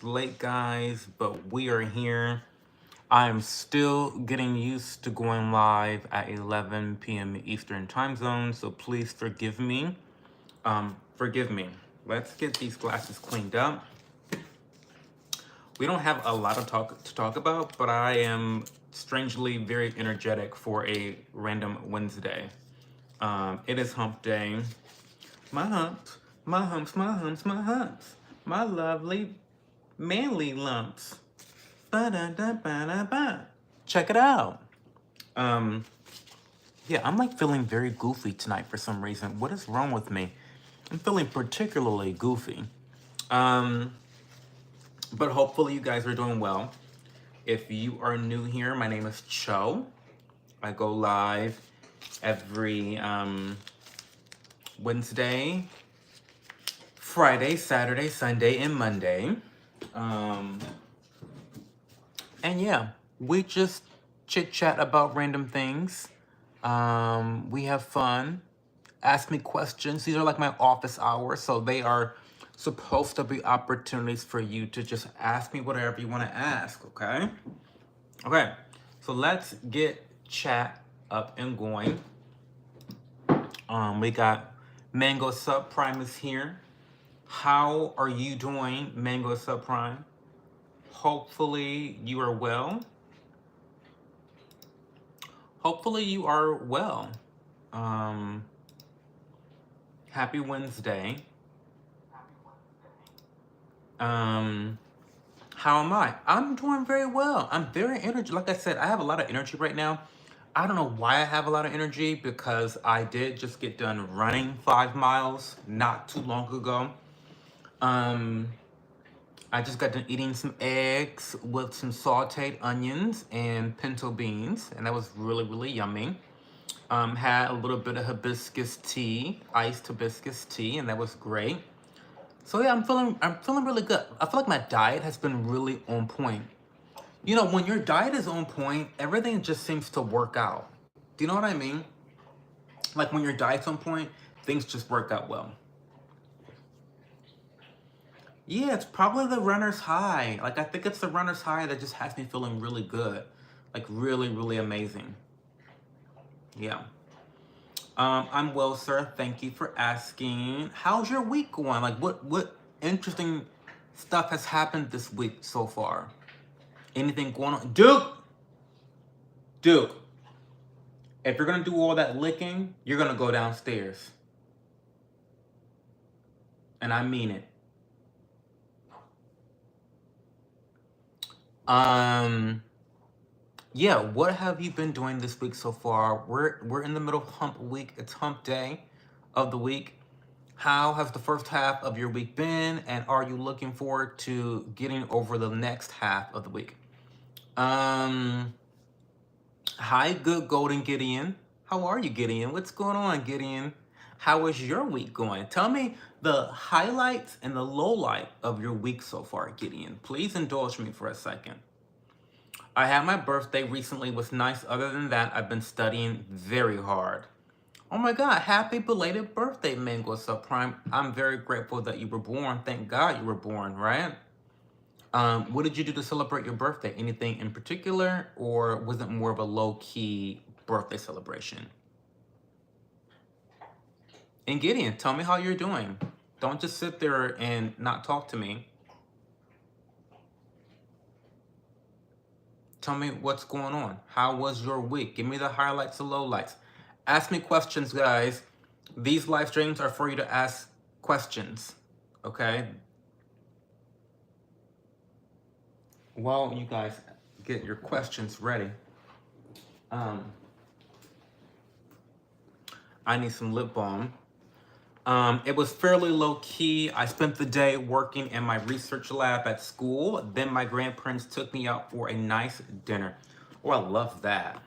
Late, guys, but we are here. I'm still getting used to going live at 11 p.m. Eastern time zone, so please forgive me. Forgive me. Let's get these glasses cleaned up. We don't have a lot of talk about, but I am strangely very energetic for a random Wednesday. It is hump day. My humps, my humps, my humps, my humps, my lovely manly lumps. Ba-da-da-ba-da-ba. Check it out. Um, yeah, I'm like feeling very goofy tonight for some reason. What is wrong with me? I'm feeling particularly goofy. Um, but hopefully you guys are doing well. If you are new here, my name is Cho. I go live every Wednesday, Friday, Saturday, Sunday, and Monday. Um, and yeah, we just chit chat about random things. We have fun. Ask me questions. These are like my office hours, so they are supposed to be opportunities for you to just ask me whatever you want to ask, okay? Okay, so let's get chat up and going. We got Mango Subprime is here. How are you doing, Mango Subprime? Hopefully you are well. Hopefully you are well. Um, Happy Wednesday. How am I? I'm doing very well. I'm very energy. Like I said, I have a lot of energy right now. I don't know why I have a lot of energy because I did just get done running 5 miles not too long ago. I just got done eating some eggs with some sauteed onions and pinto beans, and that was really, really yummy. Had a little bit of hibiscus tea, iced hibiscus tea, and that was great. So yeah, I'm feeling really good. I feel like my diet has been really on point. You know, when your diet is on point, everything just seems to work out. Do you know what I mean? Like when your diet's on point, things just work out well. Yeah, it's probably the runner's high. Like I think it's the runner's high that just has me feeling really good. Like really, really amazing. Yeah. I'm well, sir. Thank you for asking. How's your week going? Like what interesting stuff has happened this week so far? Anything going on? Duke, if you're gonna do all that licking, you're gonna go downstairs. And I mean it. Um, yeah, what have you been doing this week so far? We're in the middle of hump week. It's hump day of the week. How has the first half of your week been? And are you looking forward to getting over the next half of the week? Um, Hi, good golden Gideon. How are you, Gideon? What's going on, Gideon? How is your week going? Tell me the highlights and the lowlight of your week so far, Gideon. Please indulge me for a second. I had my birthday recently, was nice. Other than that, I've been studying very hard. Oh my God, happy belated birthday, Mango Subprime. I'm very grateful that you were born. Thank God you were born, right? What did you do to celebrate your birthday? Anything in particular, or was it more of a low-key birthday celebration? And Gideon, tell me how you're doing. Don't just sit there and not talk to me. Tell me what's going on. How was your week? Give me the highlights and lowlights. Ask me questions, guys. These live streams are for you to ask questions, okay? While you guys get your questions ready, I need some lip balm. It was fairly low key. I spent the day working in my research lab at school. Then my grandparents took me out for a nice dinner. Oh, I love that.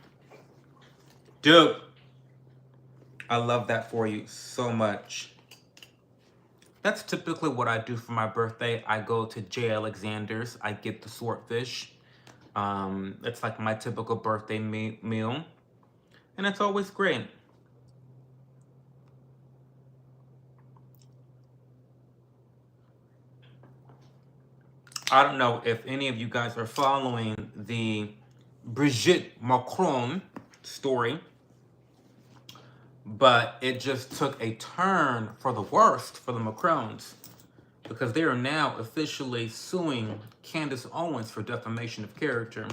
Dude, I love that for you so much. That's typically what I do for my birthday. I go to J. Alexander's. I get the swordfish. It's like my typical birthday meal. And it's always great. I don't know if any of you guys are following the Brigitte Macron story, but it just took a turn for the worst for the Macrons because they are now officially suing Candace Owens for defamation of character.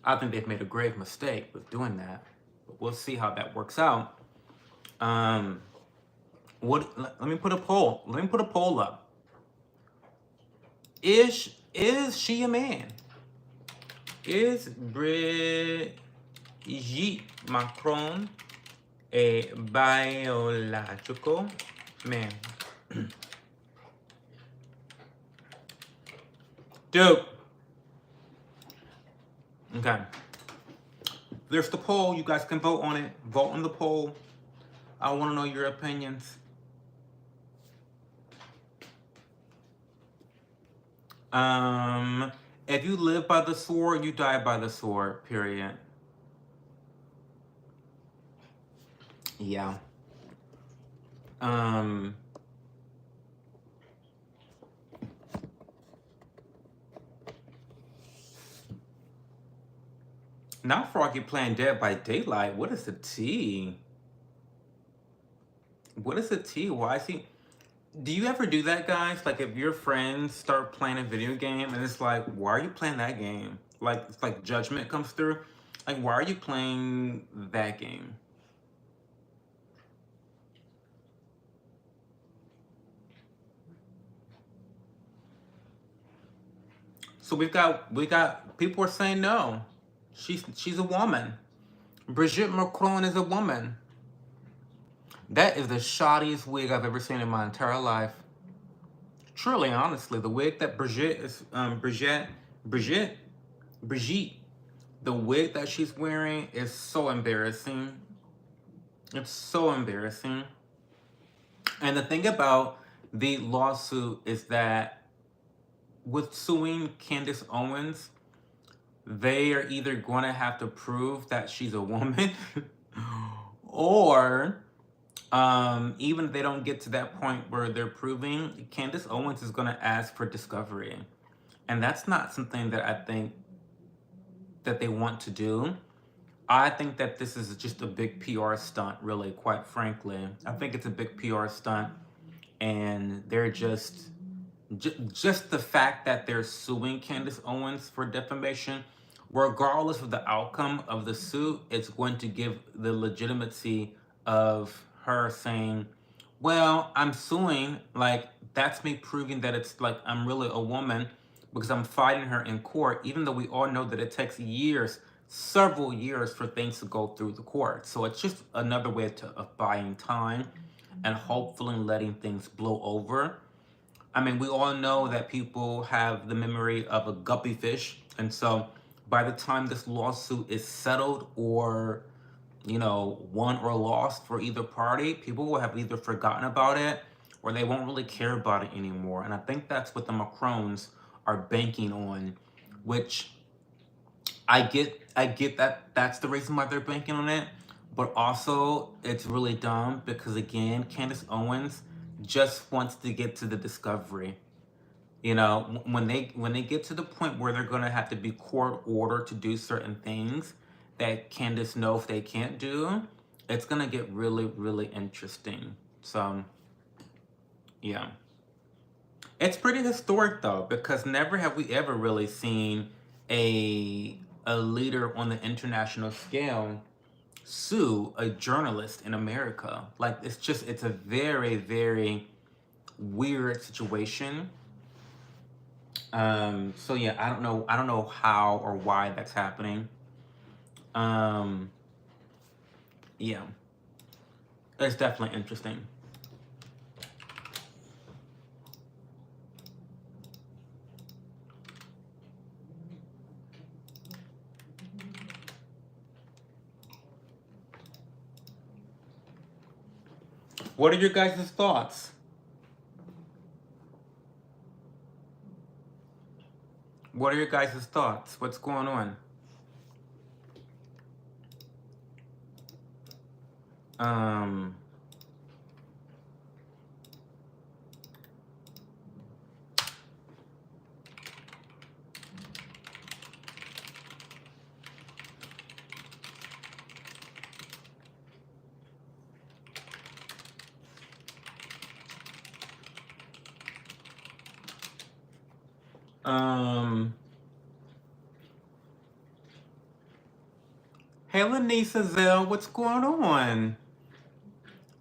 I think they've made a grave mistake with doing that, but we'll see how that works out. Let me put a poll. Let me put a poll up. Is she a man? Is Brigitte Macron a biological man? Dude. Okay. There's the poll. You guys can vote on it. Vote on the poll. I want to know your opinions. If you live by the sword, you die by the sword, period. Yeah. Now Froggy playing Dead by Daylight. What is the tea? What is the tea? Why is he... Do you ever do that, guys? Like, if your friends start playing a video game and it's like, why are you playing that game? Like, it's like judgment comes through. Like, why are you playing that game? So we got people are saying no. She's a woman. Brigitte Macron is a woman. That is the shoddiest wig I've ever seen in my entire life. Truly, honestly, the wig that Brigitte, the wig that she's wearing is so embarrassing. It's so embarrassing. And the thing about the lawsuit is that with suing Candace Owens, they are either going to have to prove that she's a woman or even if they don't get to that point where they're proving, Candace Owens is going to ask for discovery. And that's not something that I think that they want to do. I think that this is just a big PR stunt, really, quite frankly. I think it's a big PR stunt, and they're just the fact that they're suing Candace Owens for defamation, regardless of the outcome of the suit, it's going to give the legitimacy of her saying, well, I'm suing, like, that's me proving that it's like I'm really a woman because I'm fighting her in court, even though we all know that it takes years, several years for things to go through the court. So it's just another way of buying time and hopefully letting things blow over. I mean, we all know that people have the memory of a guppy fish. And so by the time this lawsuit is settled or, you know, won or lost for either party, people will have either forgotten about it or they won't really care about it anymore. And I think that's what the Macrons are banking on, which I get that that's the reason why they're banking on it. But also, it's really dumb because, again, Candace Owens just wants to get to the discovery. You know, when they get to the point where they're going to have to be court ordered to do certain things that Candace knows they can't do, it's going to get really, really interesting. So, yeah. It's pretty historic, though, because never have we ever really seen a leader on the international scale sue a journalist in America. Like, it's a very, very weird situation. So yeah, I don't know how or why that's happening. Yeah, it's definitely interesting. What are your guys' thoughts? What are your guys' thoughts? What's going on? Um, hey, Lanisa Zell, what's going on?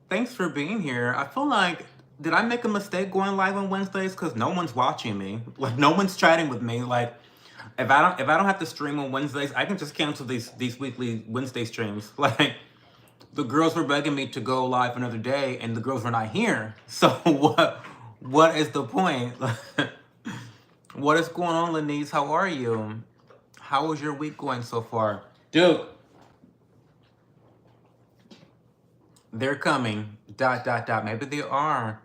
Thanks for being here. I feel like, did I make a mistake going live on Wednesdays? Because no one's watching me. Like, no one's chatting with me. Like, if I don't have to stream on Wednesdays, I can just cancel these weekly Wednesday streams. Like, the girls were begging me to go live another day, and the girls were not here. So what is the point? What is going on, Lenise? How are you? How was your week going so far? Duke, they're coming. Dot dot dot. Maybe they are.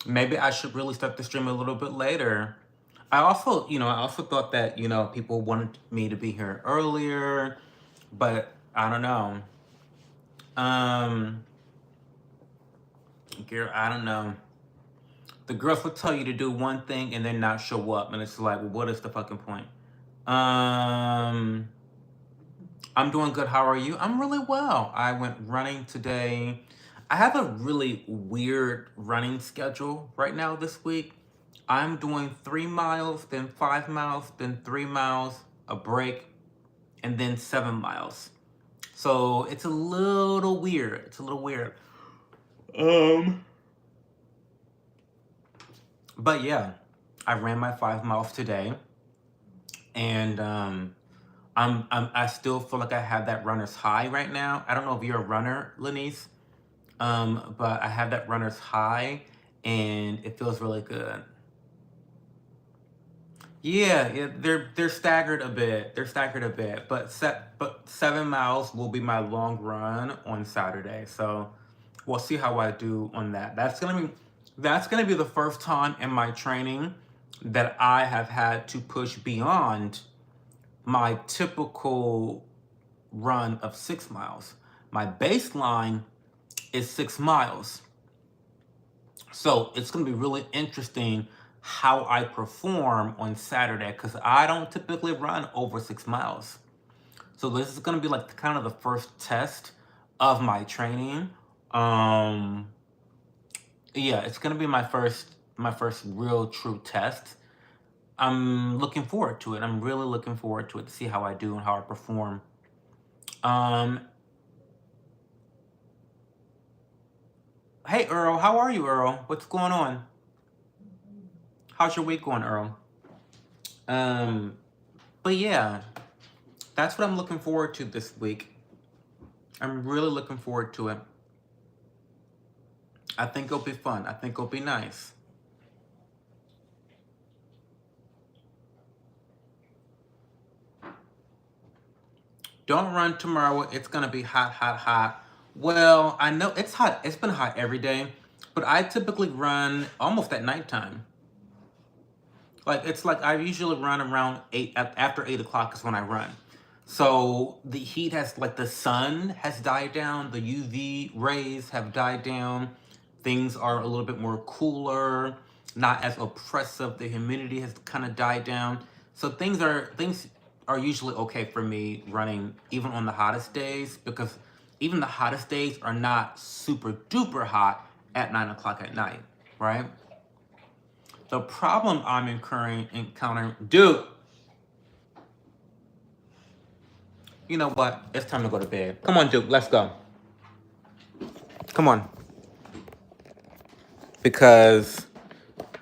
Maybe I should really start the stream a little bit later. I also thought that, people wanted me to be here earlier, but I don't know. Um, Girl, I don't know. The girls will tell you to do one thing and then not show up, and it's like, well, what is the fucking point? Um, I'm doing good. How are you? I'm really well. I went running today. I have a really weird running schedule right now this week. I'm doing 3 miles, then 5 miles, then 3 miles, a break, and then 7 miles. So it's a little weird. It's a little weird. Um, but yeah, I ran my 5 miles today, and I still feel like I have that runner's high right now. I don't know if you're a runner, Lenise, but I have that runner's high, and it feels really good. Yeah, yeah, they're staggered a bit. They're staggered a bit, but 7 miles will be my long run on Saturday. So we'll see how I do on that. That's gonna be the first time in my training that I have had to push beyond my typical run of 6 miles. My baseline is 6 miles. So it's going to be really interesting how I perform on Saturday because I don't typically run over 6 miles. So this is going to be like kind of the first test of my training. Um, yeah, it's going to be my first real true test. I'm looking forward to it. I'm really looking forward to it to see how I do and how I perform. Um, hey Earl, how are you, Earl? What's going on? How's your week going, Earl? Um, but yeah, that's what I'm looking forward to this week. I'm really looking forward to it. I think it'll be fun. I think it'll be nice. Don't run tomorrow. It's gonna be hot, hot, hot. Well, I know it's hot. It's been hot every day, but I typically run almost at nighttime. Like it's like I usually run around after 8 o'clock is when I run. So the heat has like the sun has died down, the UV rays have died down, things are a little bit more cooler, not as oppressive. The humidity has kind of died down. So things are usually okay for me running even on the hottest days because even the hottest days are not super duper hot at 9 o'clock at night, right? The problem I'm encountering, dude, you know what? It's time to go to bed. Come on, Duke, let's go. Come on. Because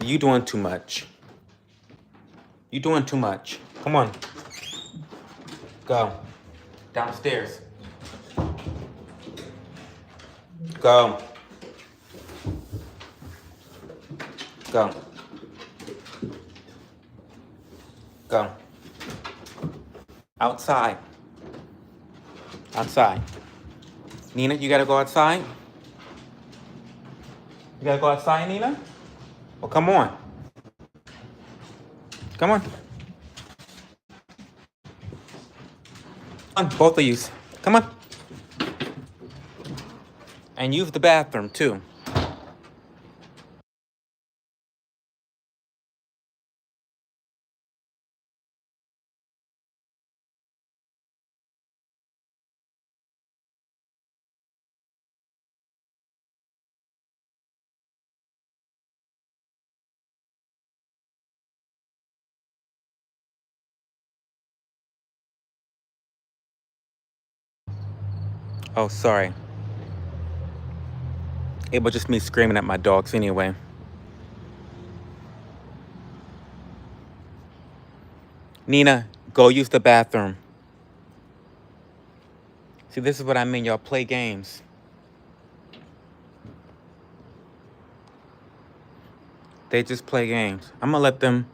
you doing too much. You doing too much. Come on. Go. Downstairs. Go. Go. Go. Outside. Outside. Nina, you gotta go outside? You gotta go outside, Nina? Well, come on. Come on. Come on, both of you. Come on. And use the bathroom, too. Oh, sorry. It was just me screaming at my dogs anyway. Nina, go use the bathroom. See, this is what I mean. Y'all play games. They just play games. I'm gonna let them.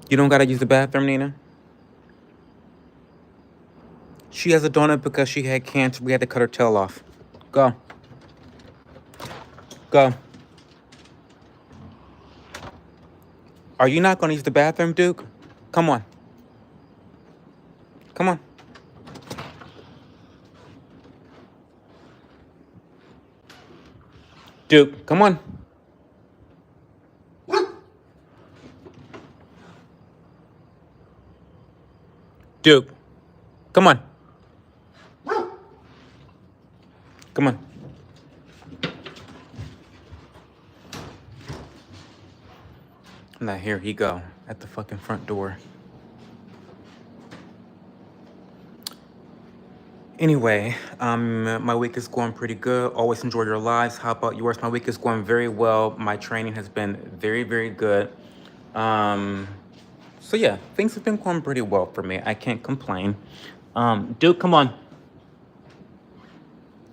You don't gotta use the bathroom, Nina? She has a donut because she had cancer. We had to cut her tail off. Go. Go. Are you not gonna use the bathroom, Duke? Come on. Come on. Duke, come on. Duke, come on. Come on. Now here he go at the fucking front door. Anyway, my week is going pretty good. Always enjoy your lives. How about yours? My week is going very well. My training has been very, very good. So yeah, things have been going pretty well for me. I can't complain. Dude, come on.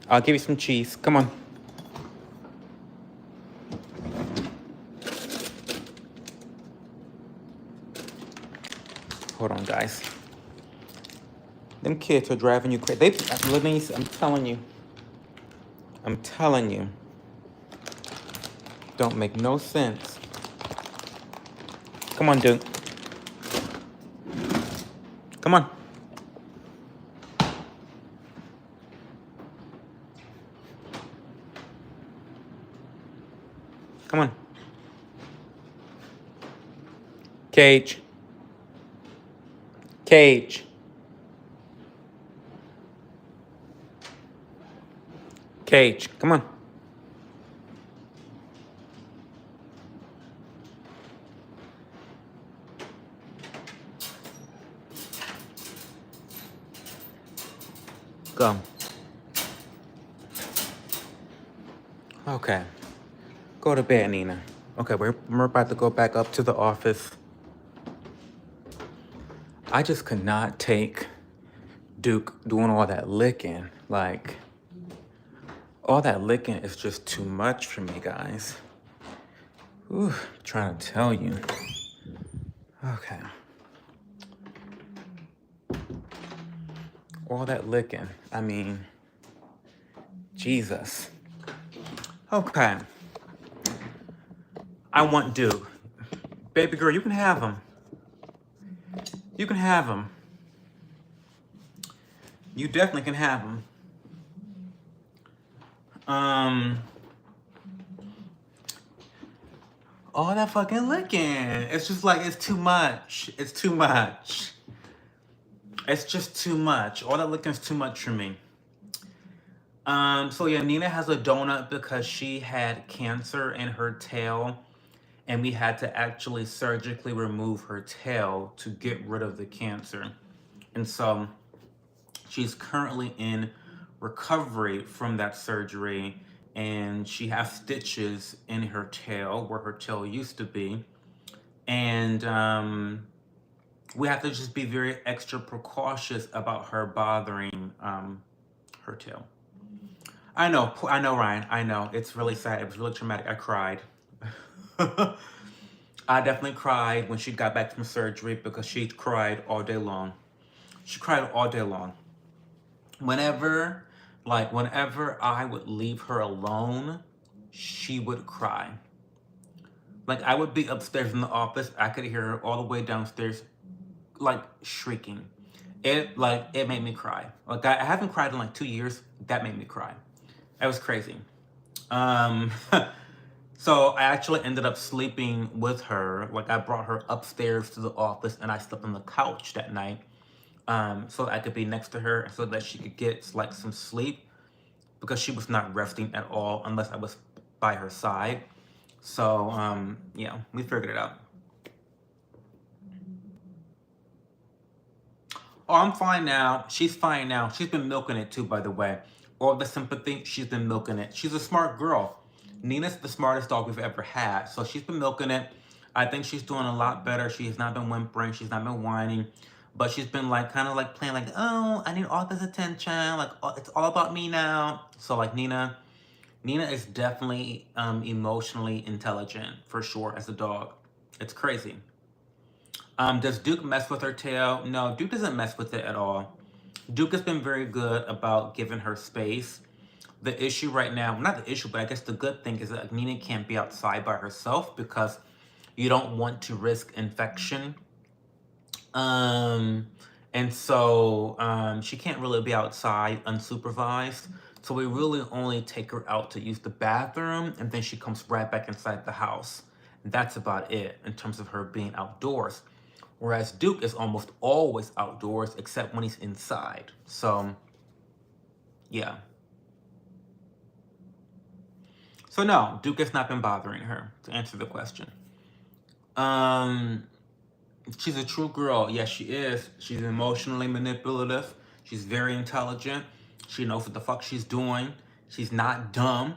I'll give you some cheese. Come on. Hold on, guys. Them kids are driving you crazy. Lenise, I'm telling you. I'm telling you. Don't make no sense. Come on, Duke. Come on. Come on. Cage. Cage. Cage. Come on. Go. Okay. Go to bed, Nina. Okay, we're about to go back up to the office. I just could not take Duke doing all that licking. Like, all that licking is just too much for me, guys. Ooh, I'm trying to tell you. Okay. All that licking. I mean, Jesus. Okay. I want Duke. Baby girl, you can have him. You can have him. You definitely can have him. All that fucking licking. It's just like, it's too much. It's too much. It's just too much. All that licking is too much for me. So yeah, Nina has a donut because she had cancer in her tail, and we had to actually surgically remove her tail to get rid of the cancer. And so she's currently in recovery from that surgery, and she has stitches in her tail where her tail used to be. And we have to just be very extra precautious about her bothering her tail. I know, Ryan. I know. It's really sad. It was really traumatic. I cried. I definitely cried when she got back from surgery because she cried all day long. She cried all day long. Whenever I would leave her alone, she would cry. Like, I would be upstairs in the office, I could hear her all the way downstairs, like, shrieking. It made me cry. Like, I haven't cried in like 2 years. That made me cry. That was crazy. So I actually ended up sleeping with her. Like, I brought her upstairs to the office and I slept on the couch that night, so that I could be next to her so that she could get like some sleep, because she was not resting at all unless I was by her side. So yeah, we figured it out. Oh, I'm fine now. She's fine now. She's been milking it too, by the way. All the sympathy, she's been milking it. She's a smart girl. Nina's the smartest dog we've ever had. So she's been milking it. I think she's doing a lot better. She has not been whimpering. She's not been whining. But she's been like, kind of like playing like, oh, I need all this attention. Like, oh, it's all about me now. So like Nina is definitely emotionally intelligent for sure as a dog. It's crazy. Does Duke mess with her tail? No, Duke doesn't mess with it at all. Duke has been very good about giving her space. The issue right now, not the issue, but I guess the good thing is that Nina can't be outside by herself because you don't want to risk infection. Um, and so she can't really be outside unsupervised. So we really only take her out to use the bathroom, and then she comes right back inside the house. That's about it in terms of her being outdoors. Whereas Duke is almost always outdoors except when he's inside. So, yeah. So no, Duke has not been bothering her, to answer the question. She's a true girl. Yes, she is. She's emotionally manipulative. She's very intelligent. She knows what the fuck she's doing. She's not dumb.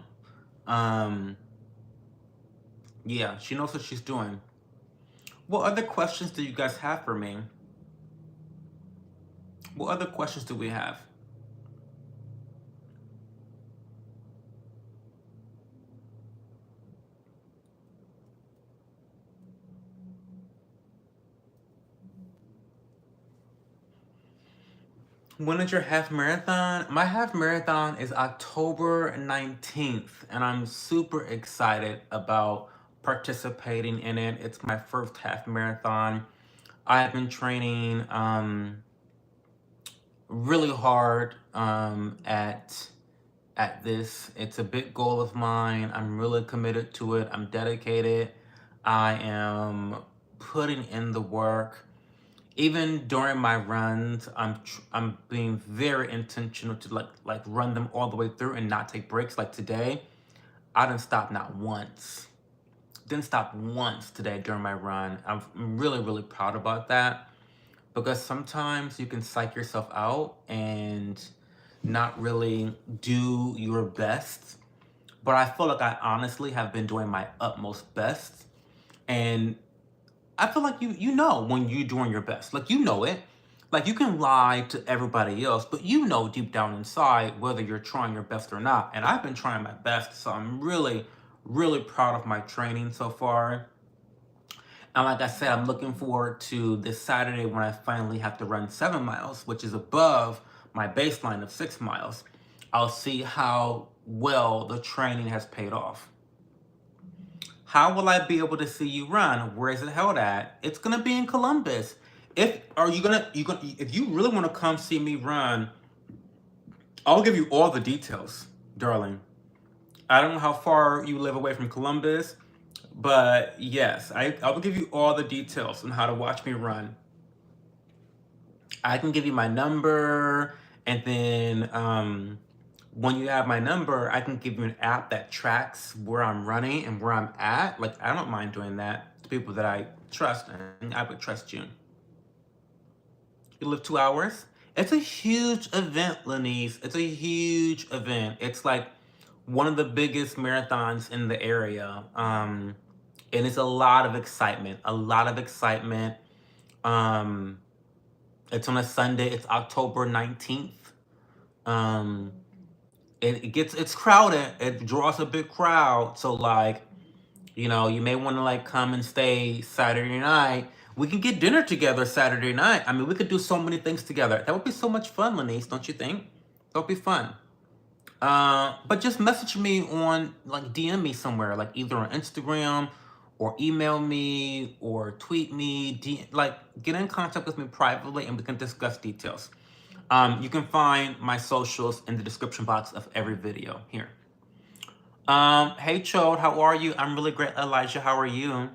Yeah, she knows what she's doing. What other questions do you guys have for me? What other questions do we have? When is your half marathon? My half marathon is October 19th, and I'm super excited about participating in it. It's my first half marathon. I have been training really hard at this. It's a big goal of mine. I'm really committed to it. I'm dedicated. I am putting in the work. Even during my runs, I'm being very intentional to like run them all the way through and not take breaks. Like today, I didn't stop not once. Didn't stop once today during my run. I'm really, really proud about that because sometimes you can psych yourself out and not really do your best. But I feel like I honestly have been doing my utmost best. And I feel like you know when you're doing your best. Like you know it. Like you can lie to everybody else, but you know deep down inside whether you're trying your best or not. And I've been trying my best, so I'm really, really proud of my training so far. And like I said, I'm looking forward to this Saturday when I finally have to run 7 miles, which is above my baseline of 6 miles. I'll see how well the training has paid off. How will I be able to see you run? Where is it held at? It's gonna be in Columbus. If you really want to come see me run, I'll give you all the details, darling. I don't know how far you live away from Columbus, but yes, I will give you all the details on how to watch me run. I can give you my number, and then when you have my number, I can give you an app that tracks where I'm running and where I'm at. Like, I don't mind doing that to people that I trust, and I would trust you. You live 2 hours? It's a huge event, Lenise. It's a huge event. It's like one of the biggest marathons in the area. And it's a lot of excitement. A lot of excitement. It's on a Sunday. It's October 19th. It's crowded. It draws a big crowd. So like, you know, you may want to like come and stay Saturday night. We can get dinner together Saturday night. I mean, we could do so many things together. That would be so much fun, Lenise, don't you think? That would be fun. But just message me on, like, DM me somewhere, like either on Instagram or email me or tweet me. Like, get in contact with me privately and we can discuss details. You can find my socials in the description box of every video here. Hey Chode, how are you? I'm really great, Elijah. How are you?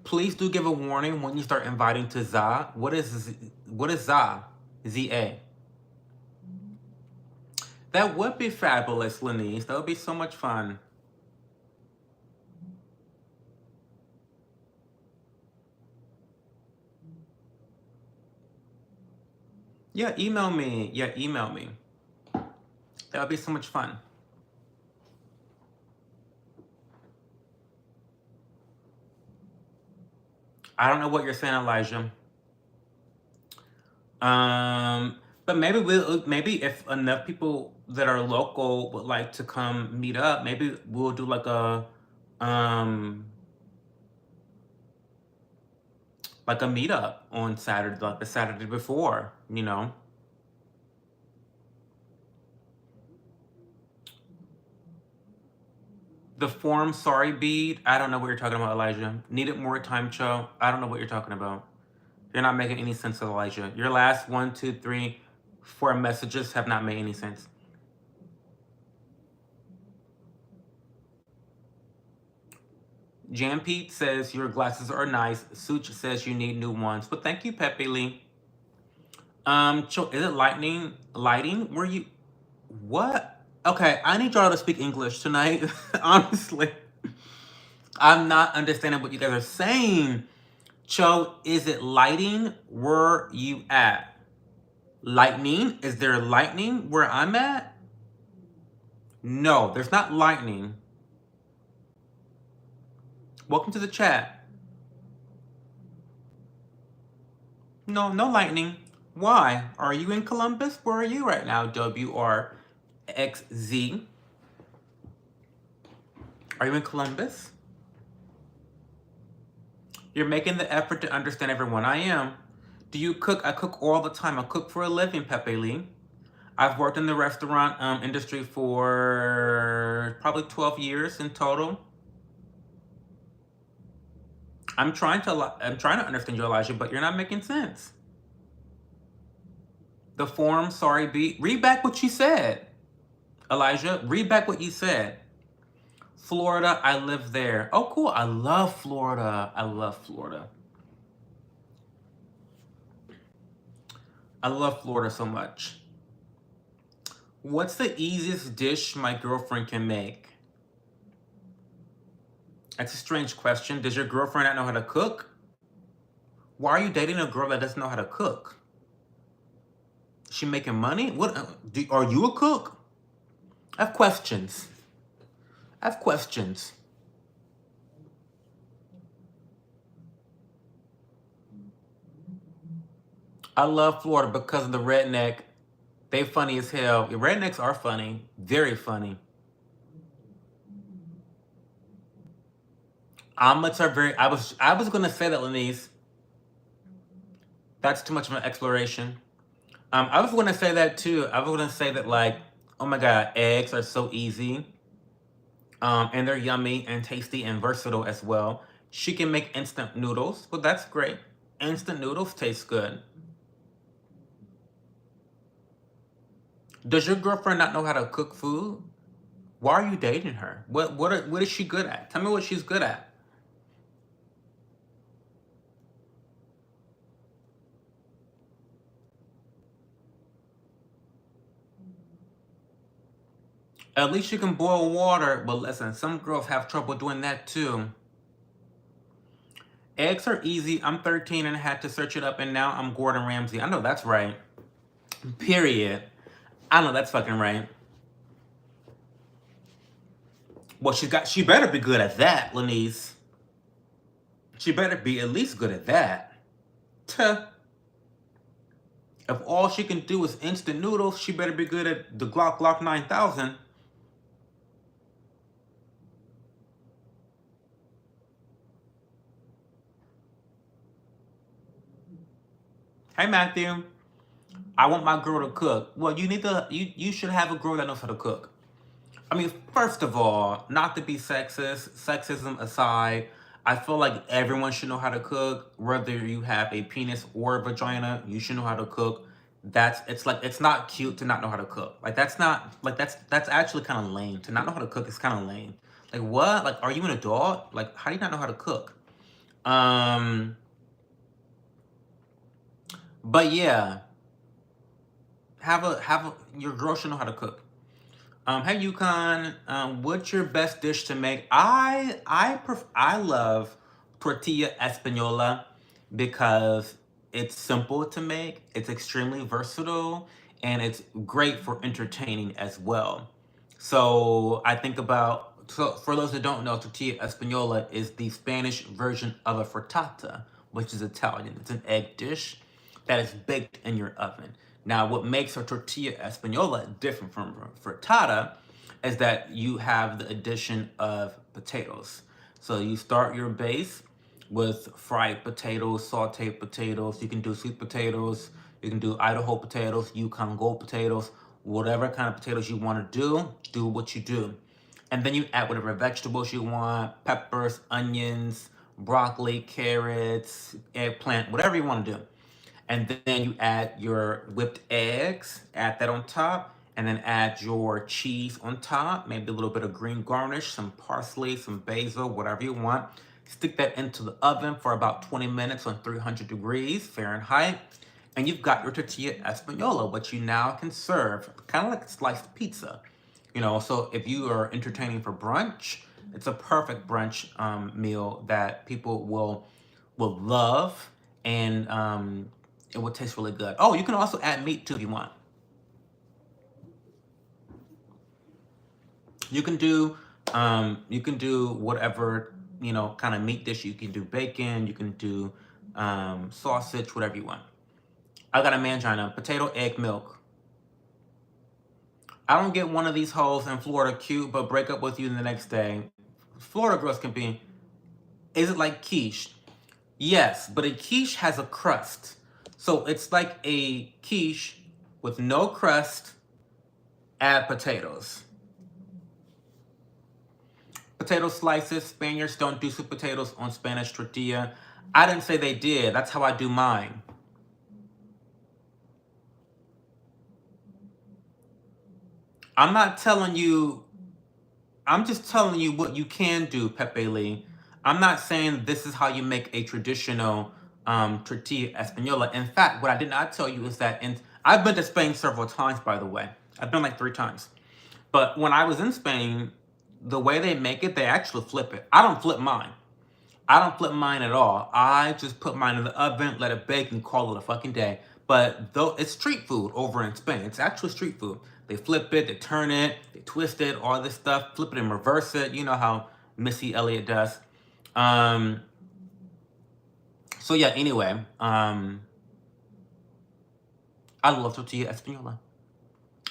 Please do give a warning when you start inviting to ZA. What is ZA? ZA. That would be fabulous, Lenise. That would be so much fun. Yeah, email me. Yeah, email me. That would be so much fun. I don't know what you're saying, Elijah. But maybe if enough people that are local would like to come meet up, maybe we'll do um like a meetup on Saturday, like the Saturday before, you know. The form sorry bead, I don't know what you're talking about, Elijah. Needed more time, Cho. I don't know what you're talking about. You're not making any sense, Elijah. Your last 1, 2, 3, 4 messages have not made any sense. Jam Pete says your glasses are nice. Such says you need new ones. But thank you, Pepe Lee. Cho, is it lightning? Lighting? Were you? What? Okay, I need y'all to speak English tonight. Honestly, I'm not understanding what you guys are saying. Cho, is it lighting? Where you at? Lightning? Is there lightning where I'm at? No, there's not lightning. Welcome to the chat. No, no lightning. Why? Are you in Columbus? Where are you right now? WRXZ. Are you in Columbus? You're making the effort to understand everyone. I am. Do you cook? I cook all the time. I cook for a living, Pepe Lee. I've worked in the restaurant industry for probably 12 years in total. I'm trying to understand you, Elijah, but you're not making sense. The form, sorry, read back what you said. Elijah, read back what you said. Florida, I live there. Oh, cool. I love Florida. I love Florida. I love Florida so much. What's the easiest dish my girlfriend can make? That's a strange question. Does your girlfriend not know how to cook? Why are you dating a girl that doesn't know how to cook? Is she making money? What? Are you a cook? I have questions. I have questions. I love Florida because of the redneck. They funny as hell. Your rednecks are funny. Very funny. Omelets are very. I was gonna say that, Lenise. That's too much of an exploration. I was gonna say that too. I was gonna say that like, oh my god, eggs are so easy. And they're yummy and tasty and versatile as well. She can make instant noodles. Well, that's great. Instant noodles taste good. Does your girlfriend not know how to cook food? Why are you dating her? What is she good at? Tell me what she's good at. At least you can boil water. But listen, some girls have trouble doing that too. Eggs are easy. I'm 13 and had to search it up, and now I'm Gordon Ramsay. I know that's right. Period. I know that's fucking right. Well, she better be good at that, Lenise. She better be at least good at that. Tuh. If all she can do is instant noodles, she better be good at the Glock 9000. Hey Matthew, I want my girl to cook. Well, you should have a girl that knows how to cook. I mean, first of all, not to be sexist, sexism aside, I feel like everyone should know how to cook. Whether you have a penis or a vagina, you should know how to cook. It's not cute to not know how to cook. Like that's actually kind of lame. To not know how to cook is kind of lame. Like what? Like are you an adult? Like how do you not know how to cook? But yeah, your girl should know how to cook. Hey Yukon, what's your best dish to make? I love tortilla española because It's simple to make, it's extremely versatile, and it's great for entertaining as well. So I think about, so for those that don't know, tortilla española is the Spanish version of a frittata, which is Italian. It's an egg dish that is baked in your oven. Now, what makes a tortilla española different from frittata is that you have the addition of potatoes. So you start your base with fried potatoes, sauteed potatoes. You can do sweet potatoes. You can do Idaho potatoes, Yukon Gold potatoes, whatever kind of potatoes you want to do what you do. And then you add whatever vegetables you want, peppers, onions, broccoli, carrots, eggplant, whatever you want to do. And then you add your whipped eggs, add that on top, and then add your cheese on top, maybe a little bit of green garnish, some parsley, some basil, whatever you want. Stick that into the oven for about 20 minutes on 300 degrees Fahrenheit. And you've got your tortilla española, which you now can serve, kind of like sliced pizza. You know, so if you are entertaining for brunch, it's a perfect brunch meal that people will love, and it will taste really good. Oh, you can also add meat too if you want. You can do whatever, you know, kind of meat dish. You can do bacon, you can do sausage, whatever you want. I got a mangina, potato, egg, milk. I don't get one of these hoes in Florida cute, but break up with you the next day. Florida girls can be. Is it like quiche? Yes, but a quiche has a crust. So it's like a quiche with no crust, add potatoes. Potato slices, Spaniards don't do sweet potatoes on Spanish tortilla. I didn't say they did. That's how I do mine. I'm not telling you, I'm just telling you what you can do, Pepe Lee. I'm not saying this is how you make a traditional tortilla española. In fact, what I did not tell you is that, I've been to Spain several times, by the way. I've been like 3 times. But when I was in Spain, the way they make it, they actually flip it. I don't flip mine. I don't flip mine at all. I just put mine in the oven, let it bake, and call it a fucking day. But though it's street food over in Spain, it's actually street food. They flip it, they turn it, they twist it, all this stuff, flip it and reverse it. You know how Missy Elliott does. So yeah, anyway, I love tortilla española.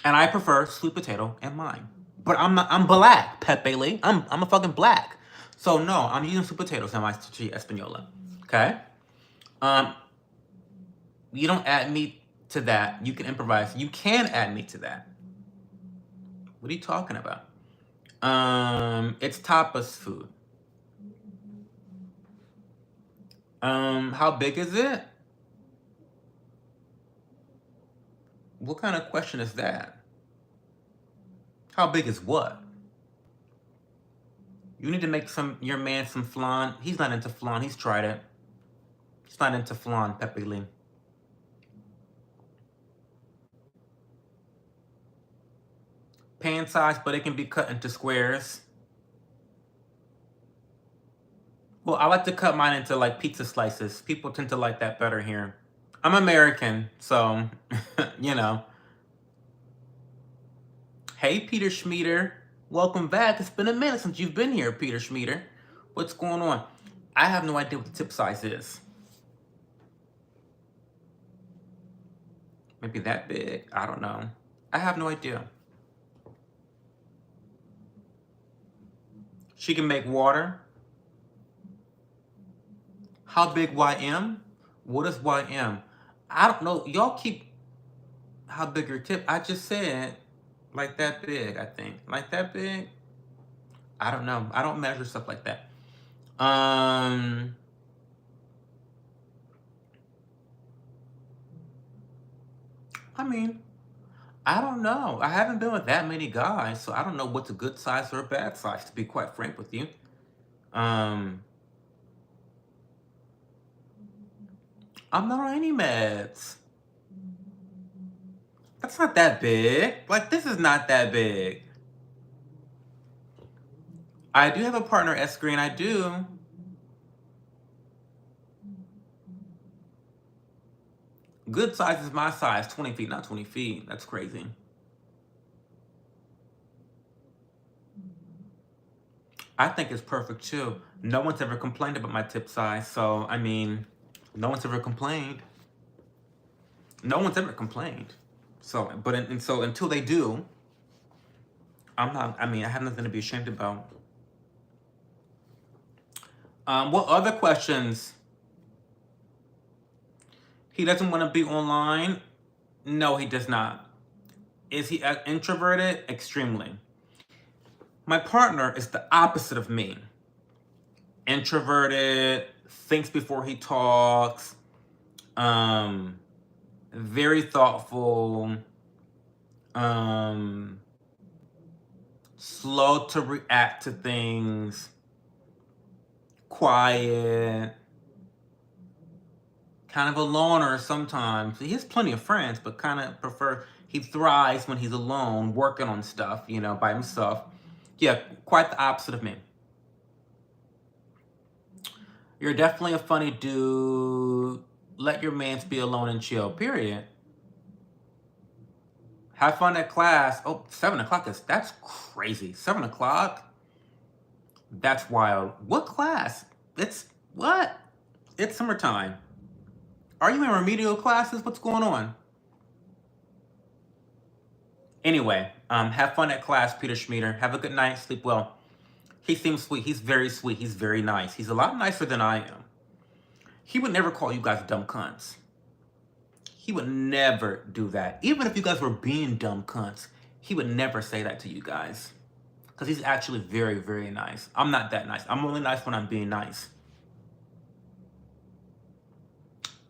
And I prefer sweet potato in mine. But I'm black, Pepe Lee. I'm a fucking black. So no, I'm using sweet potatoes in my tortilla española. Okay? You don't add meat to that. You can improvise. You can add meat to that. What are you talking about? It's tapas food. How big is it? What kind of question is that? How big is what? You need to make your man some flan. He's not into flan. He's tried it. He's not into flan, Pepe Lee. Pan size, but it can be cut into squares. Well, I like to cut mine into like pizza slices. People tend to like that better here. I'm American, so, you know. Hey, Peter Schmieder. Welcome back. It's been a minute since you've been here, Peter Schmieder. What's going on? I have no idea what the tip size is. Maybe that big. I don't know. I have no idea. She can make water. How big YM? What is YM? I don't know. Y'all keep how big your tip. I just said like that big, I think. Like that big? I don't know. I don't measure stuff like that. I mean, I don't know. I haven't been with that many guys, so I don't know what's a good size or a bad size, to be quite frank with you. I'm not on any meds. That's not that big. Like, this is not that big. I do have a partner, S Green. I do. Good size is my size, 20 feet, not 20 feet. That's crazy. I think it's perfect too. No one's ever complained about my tip size, so I mean, no one's ever complained. No one's ever complained. So, and so until they do, I'm not. I mean, I have nothing to be ashamed about. What other questions? He doesn't want to be online. No, he does not. Is he introverted? Extremely. My partner is the opposite of me. Introverted, thinks before he talks, very thoughtful, slow to react to things, quiet, kind of a loner sometimes. He has plenty of friends, but kind of he thrives when he's alone, working on stuff, you know, by himself. Yeah, quite the opposite of me. You're definitely a funny dude. Let your mans be alone and chill, period. Have fun at class. Oh, 7 o'clock that's crazy. 7 o'clock? That's wild. What class? What? It's summertime. Are you in remedial classes? What's going on? Anyway, have fun at class, Peter Schmieder. Have a good night. Sleep well. He seems sweet. He's very sweet. He's very nice. He's a lot nicer than I am. He would never call you guys dumb cunts. He would never do that. Even if you guys were being dumb cunts, he would never say that to you guys. Because he's actually very, very nice. I'm not that nice. I'm only nice when I'm being nice.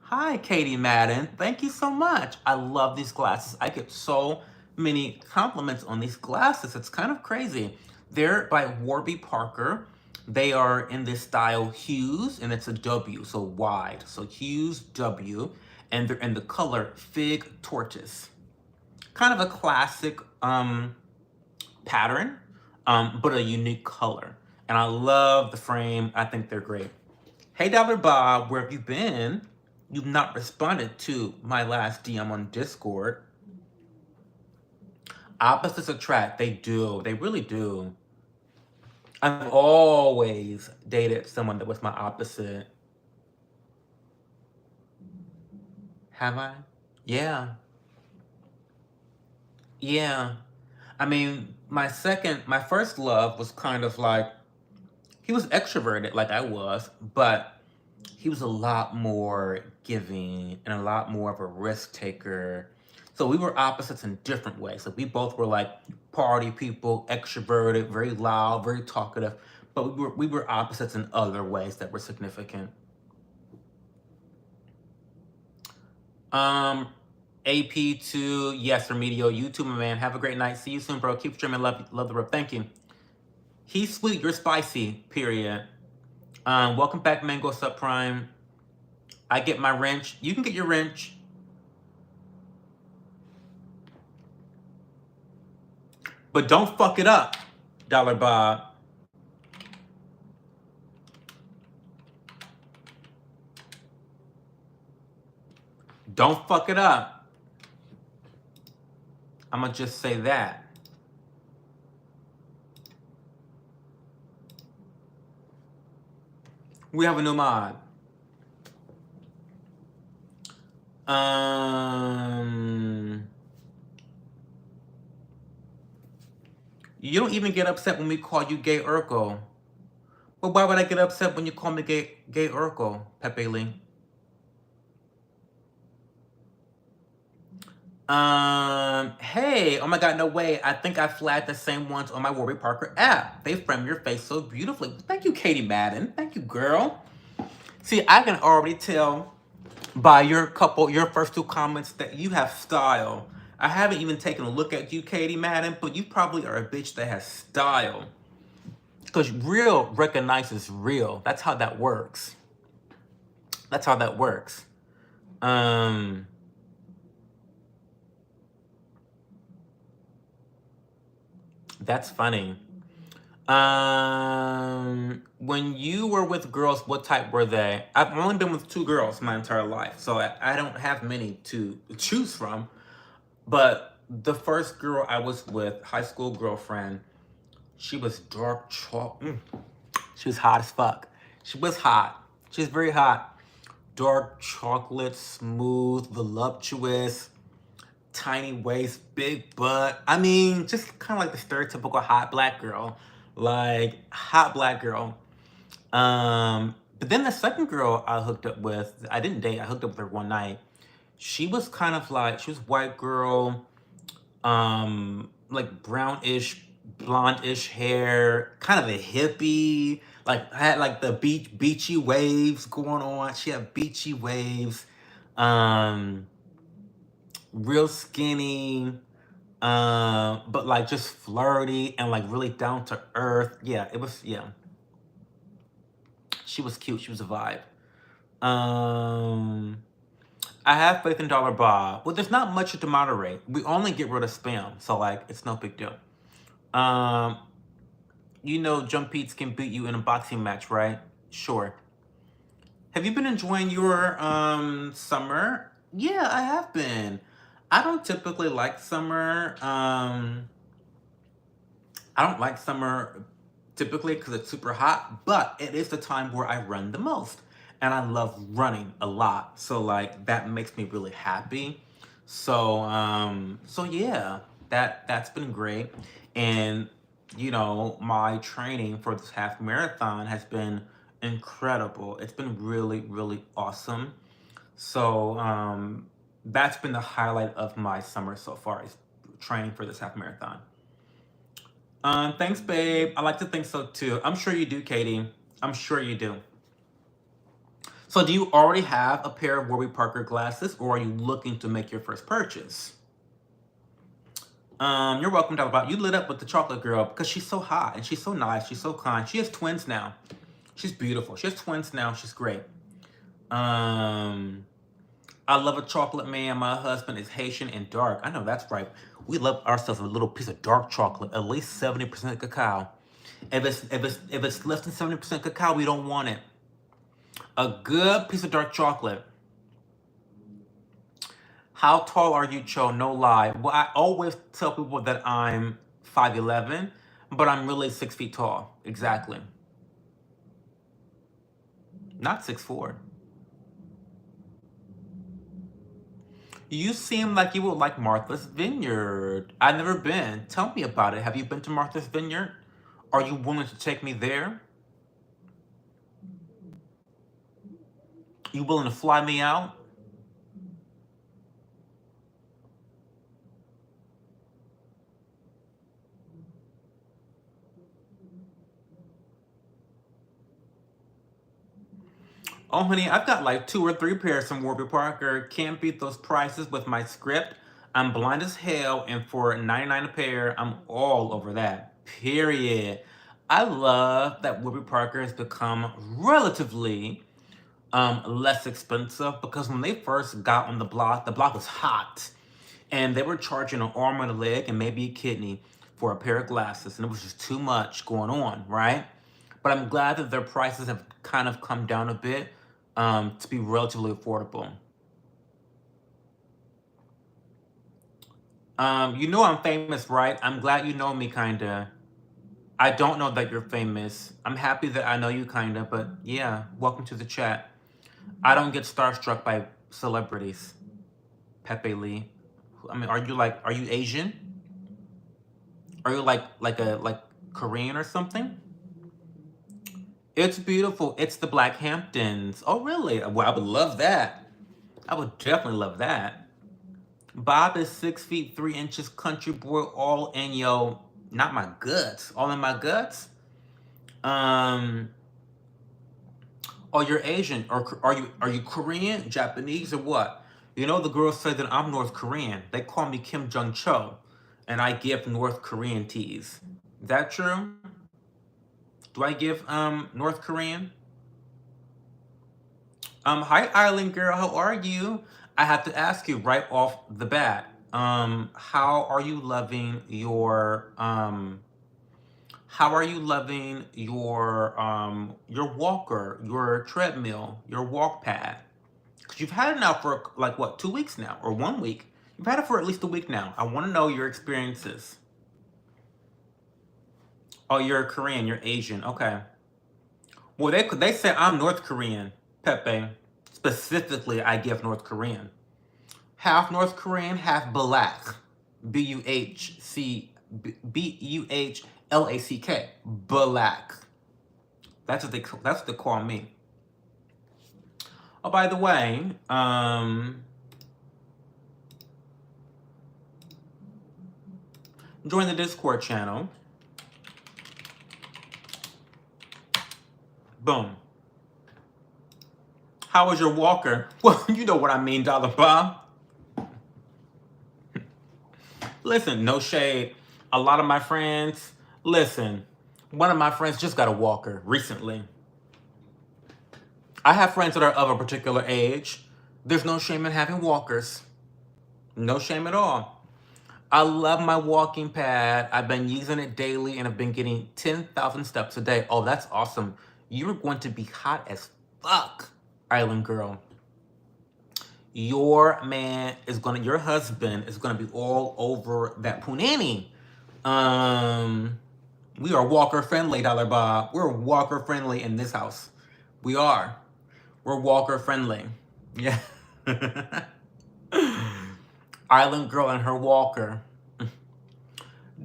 Hi, Katie Madden. Thank you so much. I love these glasses. I get so many compliments on these glasses. It's kind of crazy. They're by Warby Parker. They are in this style Hughes, and it's a W, so wide. So Hughes W, and they're in the color Fig Tortoise. Kind of a classic pattern, but a unique color. And I love the frame. I think they're great. Hey, Dollar Bob, where have you been? You've not responded to my last DM on Discord. Opposites attract. They do. They really do. I've always dated someone that was my opposite. Have I? Yeah. Yeah. I mean, my first love was kind of like, he was extroverted like I was, but he was a lot more giving and a lot more of a risk taker. So we were opposites in different ways. So we both were like party people, extroverted, very loud, very talkative, but we were opposites in other ways that were significant. AP2, yes, Remedial, you too, my man. Have a great night. See you soon, bro. Keep streaming. Love the rip. Thank you. He's sweet, you're spicy, period. Welcome back, Mango Subprime. I get my wrench. You can get your wrench. But don't fuck it up, Dollar Bob. Don't fuck it up. I'm gonna just say that. We have a new mod. You don't even get upset when we call you Gay Urkel. Well, why would I get upset when you call me Gay Urkel, Pepe Lee? Hey, oh my God, no way. I think I flagged the same ones on my Warby Parker app. They frame your face so beautifully. Thank you, Katie Madden. Thank you, girl. See, I can already tell by your first two comments that you have style. I haven't even taken a look at you, Katie Madden, but you probably are a bitch that has style. Because real recognizes real. That's how that works. That's how that works. That's funny. When you were with girls, what type were they? I've only been with two girls my entire life, so I don't have many to choose from. But the first girl I was with, high school girlfriend, she was dark chocolate. She was hot as fuck. She was hot. She was very hot. Dark chocolate, smooth, voluptuous, tiny waist, big butt. I mean, just kind of like the stereotypical hot black girl. Like, hot black girl. But then the second girl I hooked up with, I didn't date, I hooked up with her one night. She was kind of like, she was white girl, like brownish, blondish hair, kind of a hippie. Like had like the beachy waves going on. She had beachy waves. Um, real skinny, but like just flirty and like really down to earth. Yeah, it was. Yeah, she was cute. She was a vibe. Um, I have faith in Dollar Bob. Well, there's not much to moderate. We only get rid of spam, so like it's no big deal. Um, you know, Jump Pete's can beat you in a boxing match, right? Sure. Have you been enjoying your summer? Yeah, I have been. I don't typically like summer. I don't like summer typically because it's super hot, but it is the time where I run the most. And I love running a lot. So like that makes me really happy. So yeah, that's been great. And you know, my training for this half marathon has been incredible. It's been really, really awesome. So that's been the highlight of my summer so far is training for this half marathon. Thanks, babe. I like to think so too. I'm sure you do, Katie. I'm sure you do. So, do you already have a pair of Warby Parker glasses, or are you looking to make your first purchase? You're welcome to talk about. You lit up with the chocolate girl because she's so hot and she's so nice. She's so kind. She has twins now. She's beautiful. She has twins now. She's great. Um, I love a chocolate man. My husband is Haitian and dark. I know that's right. We love ourselves a little piece of dark chocolate, at least 70% cacao. If it's less than 70% cacao, we don't want it. A good piece of dark chocolate. How tall are you, Cho? No lie. Well, I always tell people that I'm 5'11", but I'm really 6 feet tall. Exactly. Not 6'4". You seem like you would like Martha's Vineyard. I've never been. Tell me about it. Have you been to Martha's Vineyard? Are you willing to take me there? You willing to fly me out? Oh, honey, I've got like 2 or 3 pairs from Warby Parker. Can't beat those prices with my script. I'm blind as hell, and for 99 a pair, I'm all over that. Period. I love that Warby Parker has become relatively less expensive because when they first got on the block was hot, and they were charging an arm and a leg and maybe a kidney for a pair of glasses, and it was just too much going on, right? But I'm glad that their prices have kind of come down a bit to be relatively affordable. You know I'm famous, right? I'm glad you know me, kinda. I don't know that you're famous. I'm happy that I know you, kinda, but yeah, welcome to the chat. I don't get starstruck by celebrities. Pepe Lee. I mean, are you Asian? Are you like Korean or something? It's beautiful. It's the Black Hamptons. Oh, really? Well, I would love that. I would definitely love that. Bob is 6 feet 3 inches, country boy, all in yo, not my guts, all in my guts. Um, oh, you're Asian, or are you Korean, Japanese, or what? You know the girls say that I'm North Korean. They call me Kim Jong Cho, and I give North Korean teas. Is that true? Do I give North Korean? Hi Island girl, how are you? I have to ask you right off the bat. How are you loving How are you loving your walker, your treadmill, your walk pad? Because you've had it now for like what, 2 weeks now, or 1 week. You've had it for at least a week now. I want to know your experiences. Oh, you're Korean, you're Asian. Okay. Well, they say I'm North Korean, Pepe. Specifically, I give North Korean. Half North Korean, half black. Buhlack. Black. That's what they call me. Oh, by the way, join the Discord channel. Boom. How was your walker? Well, you know what I mean, Dollar Bob. Listen, no shade. A lot of my friends, listen, one of my friends just got a walker recently. I have friends that are of a particular age. There's no shame in having walkers. No shame at all. I love my walking pad. I've been using it daily and I've been getting 10,000 steps a day. Oh, that's awesome. You're going to be hot as fuck, Island Girl. Your husband is gonna be all over that punani. We are walker friendly, Dollar Bob. We're walker friendly in this house. We are. We're walker friendly. Yeah. Island Girl and her walker.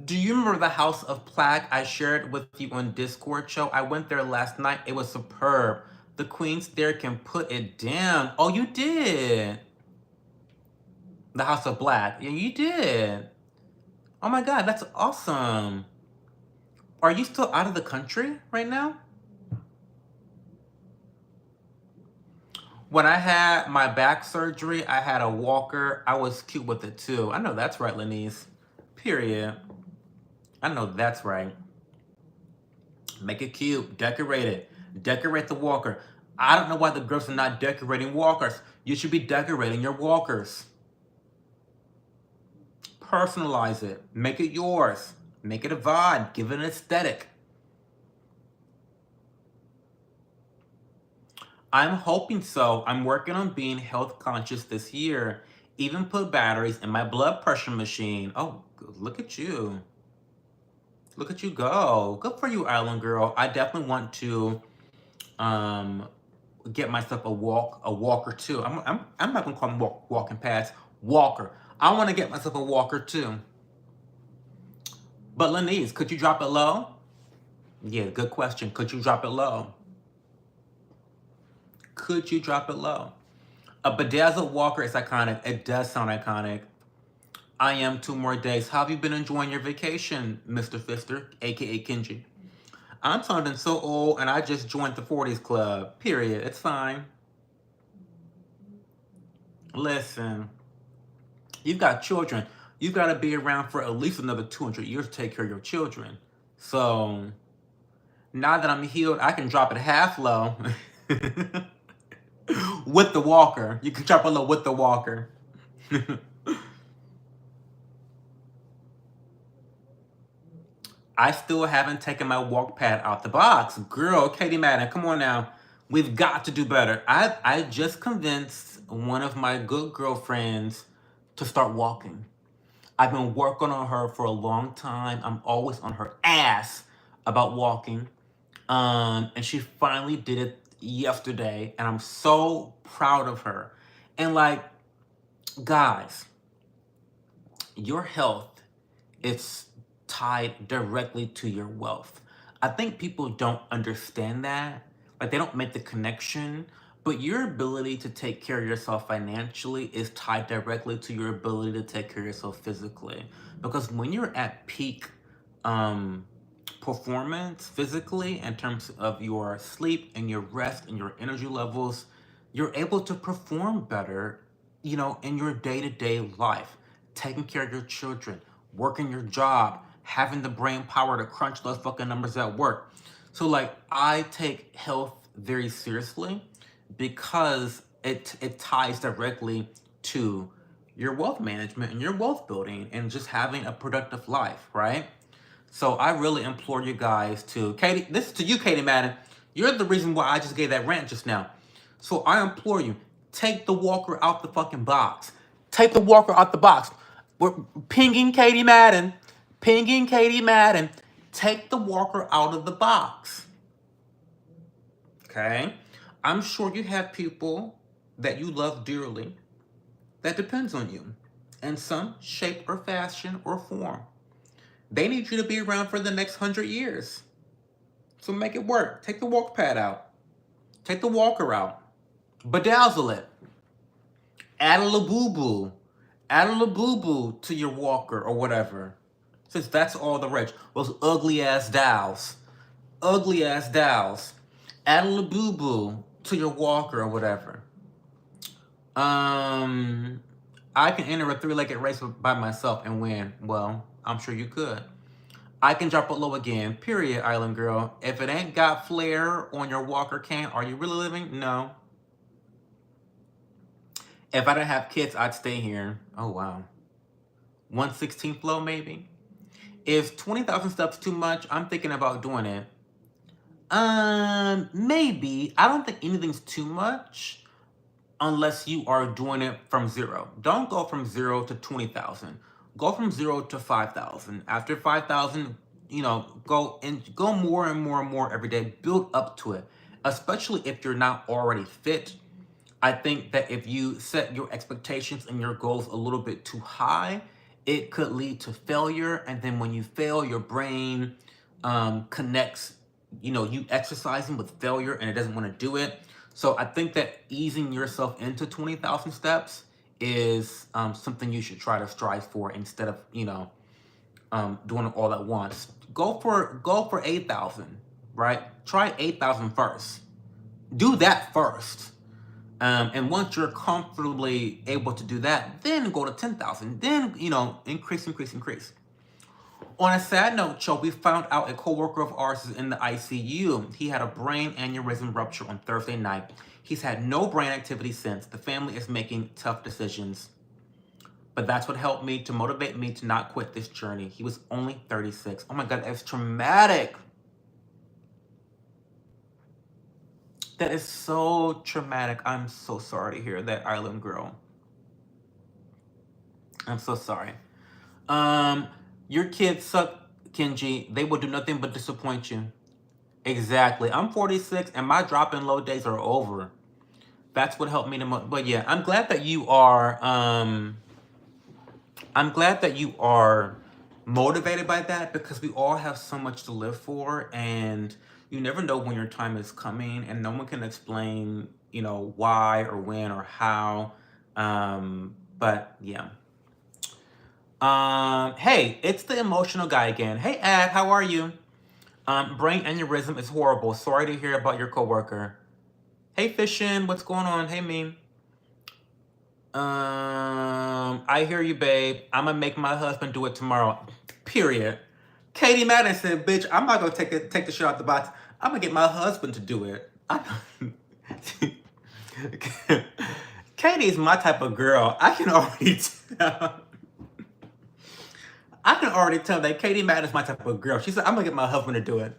Do you remember the House of Plague I shared with you on Discord show? I went there last night. It was superb. The Queen's there can put it down. Oh, you did. The House of Black. Yeah, you did. Oh my God, that's awesome. Are you still out of the country right now? When I had my back surgery, I had a walker. I was cute with it too. I know that's right, Lenise. Period. I know that's right. Make it cute. Decorate it. Decorate the walker. I don't know why the girls are not decorating walkers. You should be decorating your walkers. Personalize it. Make it yours. Make it a vibe. Give it an aesthetic. I'm hoping so. I'm working on being health conscious this year. Even put batteries in my blood pressure machine. Oh, look at you. Look at you go. Good for you, Island Girl. I definitely want to get myself a walker too. I'm not gonna call them walking pads. Walker. I want to get myself a walker too. But Lenise, could you drop it low? Yeah, good question. Could you drop it low? Could you drop it low? A bedazzled walker is iconic. It does sound iconic. I am 2 more days. How have you been enjoying your vacation, Mr. Fister, aka Kenji? I'm sounding so old and I just joined the 40s club. Period. It's fine. Listen, you've got children. You've got to be around for at least another 200 years to take care of your children. So now that I'm healed, I can drop it half low. With the walker. You can drop it low with the walker. I still haven't taken my walk pad out the box. Girl, Katie Madden, come on now. We've got to do better. I just convinced one of my good girlfriends to start walking. I've been working on her for a long time. I'm always on her ass about walking. And she finally did it yesterday. And I'm so proud of her. And like, guys, your health is tied directly to your wealth. I think people don't understand that. Like, they don't make the connection. But your ability to take care of yourself financially is tied directly to your ability to take care of yourself physically. Because when you're at peak performance physically, in terms of your sleep and your rest and your energy levels, you're able to perform better, you know, in your day-to-day life. Taking care of your children, working your job, having the brain power to crunch those fucking numbers at work. So like, I take health very seriously because it ties directly to your wealth management and your wealth building and just having a productive life, right? So I really implore you guys to, Katie, this is to you, Katie Madden. You're the reason why I just gave that rant just now. So I implore you, take the walker out the fucking box. Take the walker out the box. We're pinging Katie Madden. Pinging Katie Madden. Take the walker out of the box. Okay? I'm sure you have people that you love dearly that depends on you in some shape or fashion or form. They need you to be around for the next 100 years. So make it work. Take the walk pad out. Take the walker out. Bedazzle it. Add a laboo-boo. Add a laboo-boo to your walker or whatever. Since that's all the rage. Those ugly ass dowels. Ugly ass dowels. Add a laboo-boo to your walker or whatever. I can enter a 3-legged race by myself and win. Well, I'm sure you could. I can drop it low again. Period, Island Girl. If it ain't got flair on your walker can, are you really living? No. If I didn't have kids, I'd stay here. Oh, wow. 1/16 flow, maybe? Is 20,000 steps too much? I'm thinking about doing it. Maybe. I don't think anything's too much unless you are doing it from 0. Don't go from 0 to 20,000. Go from 0 to 5,000. After 5,000, go more and more and more every day. Build up to it, especially if you're not already fit. I think that if you set your expectations and your goals a little bit too high, it could lead to failure. And then when you fail, your brain connects, you exercising with failure, and it doesn't want to do it. So I think that easing yourself into 20,000 steps is something you should try to strive for instead of, doing it all at once. Go for 8,000, right? Try 8,000 first. Do that first. And once you're comfortably able to do that, then go to 10,000. Then, increase. On a sad note, Joe, we found out a coworker of ours is in the ICU. He had a brain aneurysm rupture on Thursday night. He's had no brain activity since. The family is making tough decisions. But that's what helped me to motivate me to not quit this journey. He was only 36. Oh my God, that's traumatic. That is so traumatic. I'm so sorry to hear that, Island Girl. I'm so sorry. Your kids suck, Kenji. They will do nothing but disappoint you. Exactly. I'm 46 and my drop and low days are over. That's what helped me the most. But yeah, I'm glad that you are motivated by that, because we all have so much to live for, and you never know when your time is coming, and no one can explain, why or when or how. But yeah. Hey, it's the emotional guy again. Hey, Ad, how are you? Brain aneurysm is horrible. Sorry to hear about your coworker. Hey, Fishin, what's going on? Hey, me. I hear you, babe. I'm gonna make my husband do it tomorrow. Period. Katie Madden said, bitch, I'm not gonna take the shit out the box. I'm gonna get my husband to do it. Katie is my type of girl. I can already tell that Katie Madden is my type of girl. She said, I'm gonna get my husband to do it.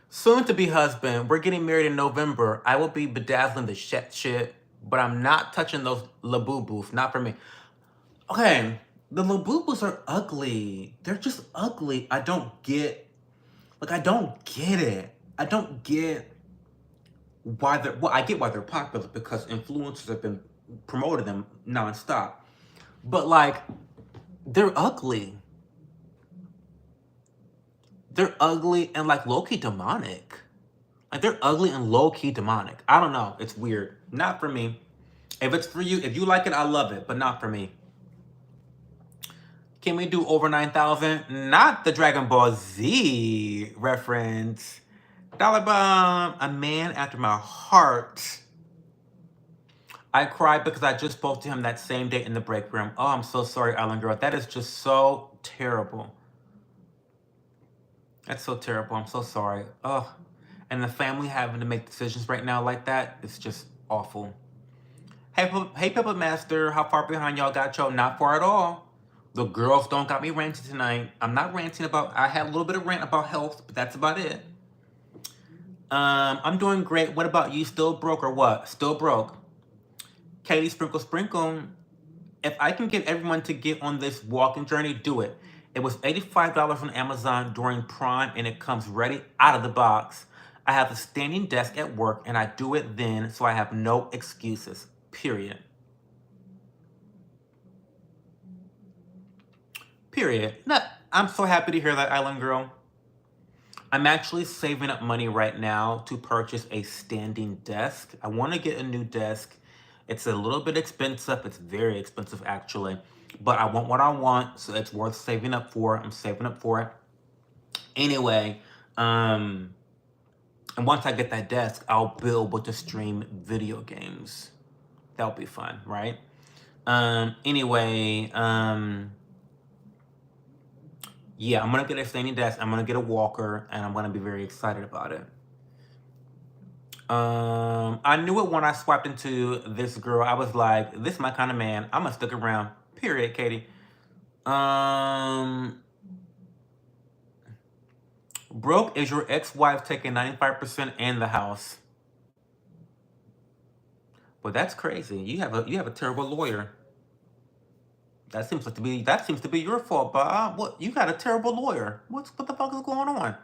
Soon to be husband. We're getting married in November. I will be bedazzling the shit, but I'm not touching those laboo-boos. Not for me. Okay, the laboo-boos are ugly. They're just ugly. I don't get it. I don't get why they're, well, I get why they're popular, because influencers have been promoting them nonstop. But they're ugly. They're ugly and low-key demonic. They're ugly and low-key demonic. I don't know. It's weird. Not for me. If it's for you, if you like it, I love it, but not for me. Can we do over 9,000? Not the Dragon Ball Z reference. Dollar Bomb, a man after my heart. I cried because I just spoke to him that same day in the break room. Oh, I'm so sorry, Island Girl. That is just so terrible. That's so terrible. I'm so sorry. Oh, and the family having to make decisions right now like that, it's just awful. Hey, Puppet Master, how far behind y'all got y'all? Not far at all. The girls don't got me ranting tonight. I'm not ranting about, I had a little bit of rant about health, but that's about it. I'm doing great. What about you? Still broke or what? Still broke. Katie Sprinkle Sprinkle. If I can get everyone to get on this walking journey, do it. It was $85 on Amazon during Prime, and it comes ready out of the box. I have a standing desk at work, and I do it then, so I have no excuses. Period. Period. No, I'm so happy to hear that, Island Girl. I'm actually saving up money right now to purchase a standing desk. I want to get a new desk. It's a little bit expensive. It's very expensive, actually. But I want what I want, so it's worth saving up for. I'm saving up for it. Anyway, and once I get that desk, I'll be able to stream video games. That'll be fun, right? Anyway, yeah, I'm gonna get a standing desk. I'm gonna get a walker, and I'm gonna be very excited about it. I knew it when I swiped into this girl. I was like, this is my kind of man. I'm gonna stick around. Period, Katie. Broke is your ex-wife taking 95% in the house. Well, that's crazy. You have a terrible lawyer. That seems to be your fault, Bob. What, you got a terrible lawyer. What the fuck is going on?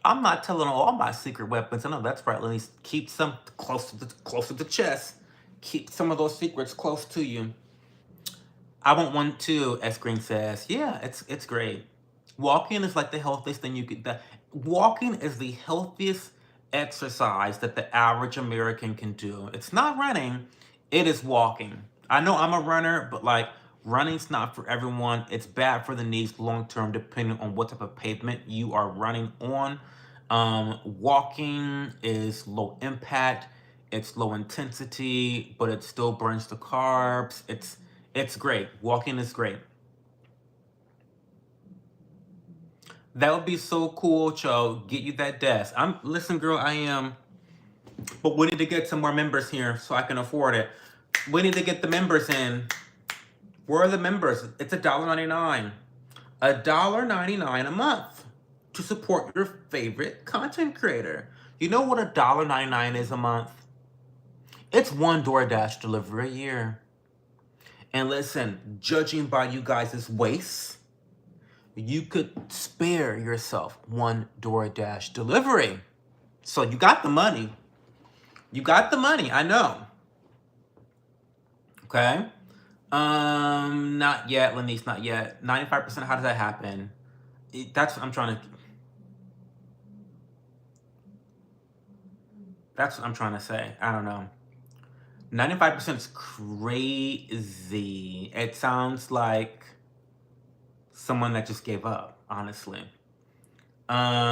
I'm not telling all my secret weapons. I know that's right, Lenny. Keep some close to the chest. Keep some of those secrets close to you. I want one too, S Green says. Yeah, it's great. Walking is like the healthiest thing you could. Walking is the healthiest exercise that the average American can do. It's not running, it is walking. I know I'm a runner, but like running's not for everyone. It's bad for the knees long term, depending on what type of pavement you are running on. Walking is low impact, it's low intensity, but it still burns the carbs. It's great. Walking is great. That would be so cool, Cho. Get you that desk. Listen, girl, I am. But we need to get some more members here so I can afford it. We need to get the members in. Where are the members? It's $1.99. $1.99 a month to support your favorite content creator. You know what $1.99 is a month? It's one DoorDash delivery a year. And listen, judging by you guys' waists, you could spare yourself one DoorDash delivery. So you got the money. You got the money, I know. Okay? Not yet, Lenice, not yet. 95%, how does that happen? That's what I'm trying to say. I don't know. 95% is crazy. It sounds like someone that just gave up, honestly. But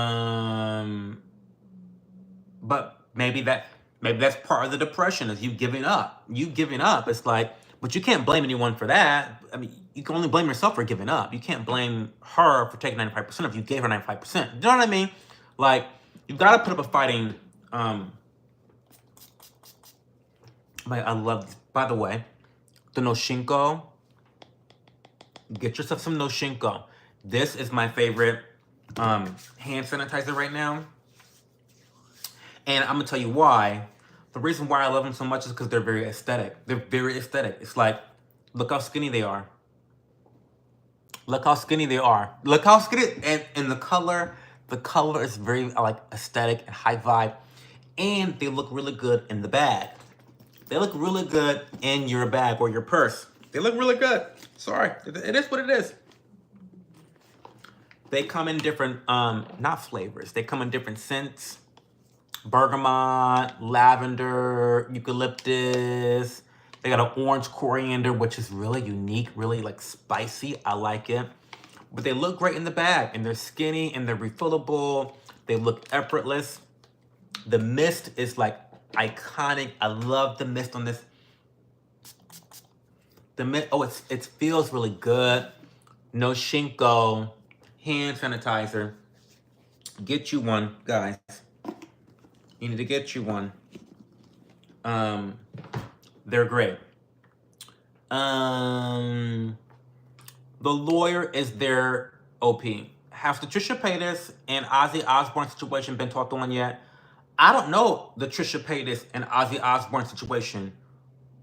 maybe that's part of the depression, is you giving up. You giving up. It's like, but you can't blame anyone for that. I mean, you can only blame yourself for giving up. You can't blame her for taking 95% if you gave her 95%. You know what I mean? Like, you've got to put up a fighting. I love this. By the way, the Noshinko. Get yourself some Noshinko. This is my favorite hand sanitizer right now. And I'm gonna tell you why. The reason why I love them so much is because they're very aesthetic. They're very aesthetic. It's like, look how skinny they are. Look how skinny they are. Look how skinny, and the color is very like aesthetic and high vibe. And they look really good in the bag. They look really good in your bag or your purse. They look really good. Sorry, it is what it is. They come in different, not flavors. They come in different scents. Bergamot, lavender, eucalyptus. They got an orange coriander, which is really unique, really like spicy. I like it. But they look great in the bag, and they're skinny, and they're refillable. They look effortless. The mist is like iconic. I love the mist on this. The mist, it feels really good. Noshinko hand sanitizer. Get you one, guys. You need to get you one. They're great. The lawyer is their OP. Has the Trisha Paytas and Ozzy Osbourne situation been talked on yet? I don't know the Trisha Paytas and Ozzy Osbourne situation.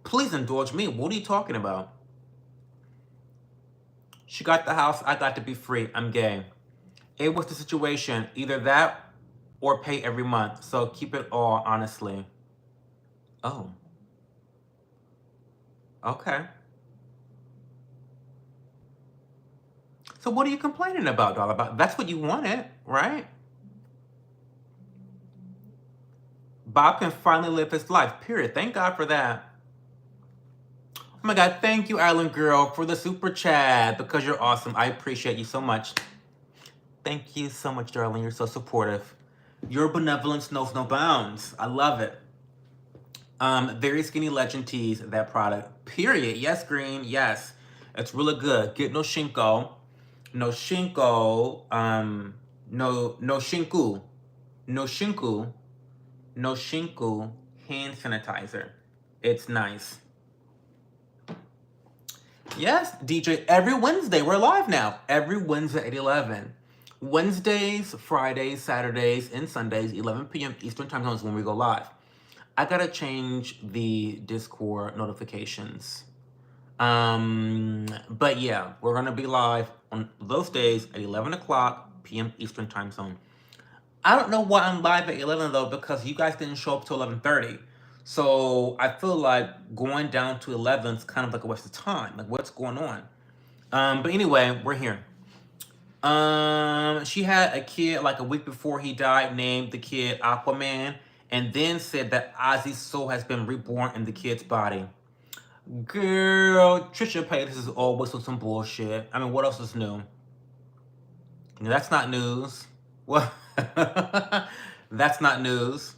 Please indulge me. What are you talking about? She got the house. I got to be free. I'm gay. It was the situation. Either that or pay every month. So keep it all, honestly. Oh, okay. So what are you complaining about, doll? About that's what you wanted, right? Bob can finally live his life. Period. Thank God for that. Oh my God, thank you, Island Girl, for the super chat because you're awesome. I appreciate you so much. Thank you so much, darling. You're so supportive. Your benevolence knows no bounds. I love it. Very Skinny Legend teas, that product. Period. Yes, Green. Yes. It's really good. Get no shinko. No shinko. No shinku. No shinku. No shinku hand sanitizer. It's nice. Yes, DJ, every Wednesday. We're live now. Every Wednesday at 11. Wednesdays, Fridays, Saturdays, and Sundays, 11 p.m. Eastern Time Zones when we go live. I gotta change the Discord notifications. But yeah, we're gonna be live on those days at 11 o'clock p.m. Eastern Time Zone. I don't know why I'm live at 11 though, because you guys didn't show up till 11:30. So I feel like going down to 11 is kind of like a waste of time. Like, what's going on? But anyway, we're here. She had a kid like a week before he died, named the kid Aquaman, and then said that Ozzy's soul has been reborn in the kid's body. Girl, Trisha Paytas is always with some bullshit. I mean, what else is new? That's not news. What? That's not news.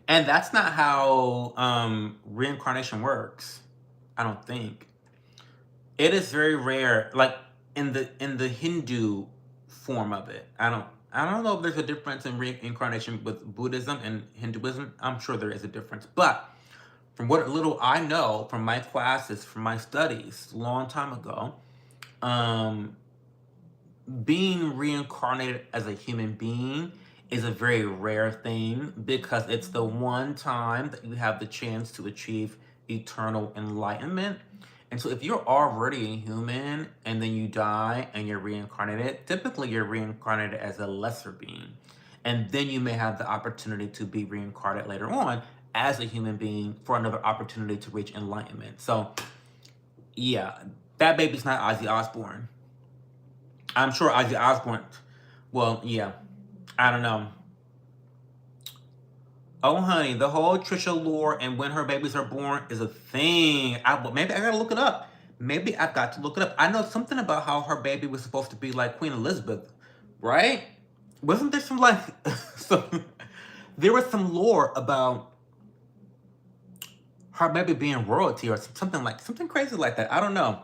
And that's not how reincarnation works. I don't think. It is very rare, like in the Hindu form of it. I don't know if there's a difference in reincarnation with Buddhism and Hinduism. I'm sure there is a difference. But from what little I know from my classes, from my studies a long time ago, being reincarnated as a human being is a very rare thing because it's the one time that you have the chance to achieve eternal enlightenment. And so if you're already a human and then you die and you're reincarnated, typically you're reincarnated as a lesser being. And then you may have the opportunity to be reincarnated later on as a human being for another opportunity to reach enlightenment. So yeah, that baby's not Ozzy Osbourne. I'm sure Ozzy Osbourne, well, yeah, I don't know. Oh, honey, the whole Trisha lore and when her babies are born is a thing. Maybe I gotta look it up. Maybe I've got to look it up. I know something about how her baby was supposed to be like Queen Elizabeth, right? Wasn't there some like, there was some lore about her baby being royalty or something crazy like that. I don't know.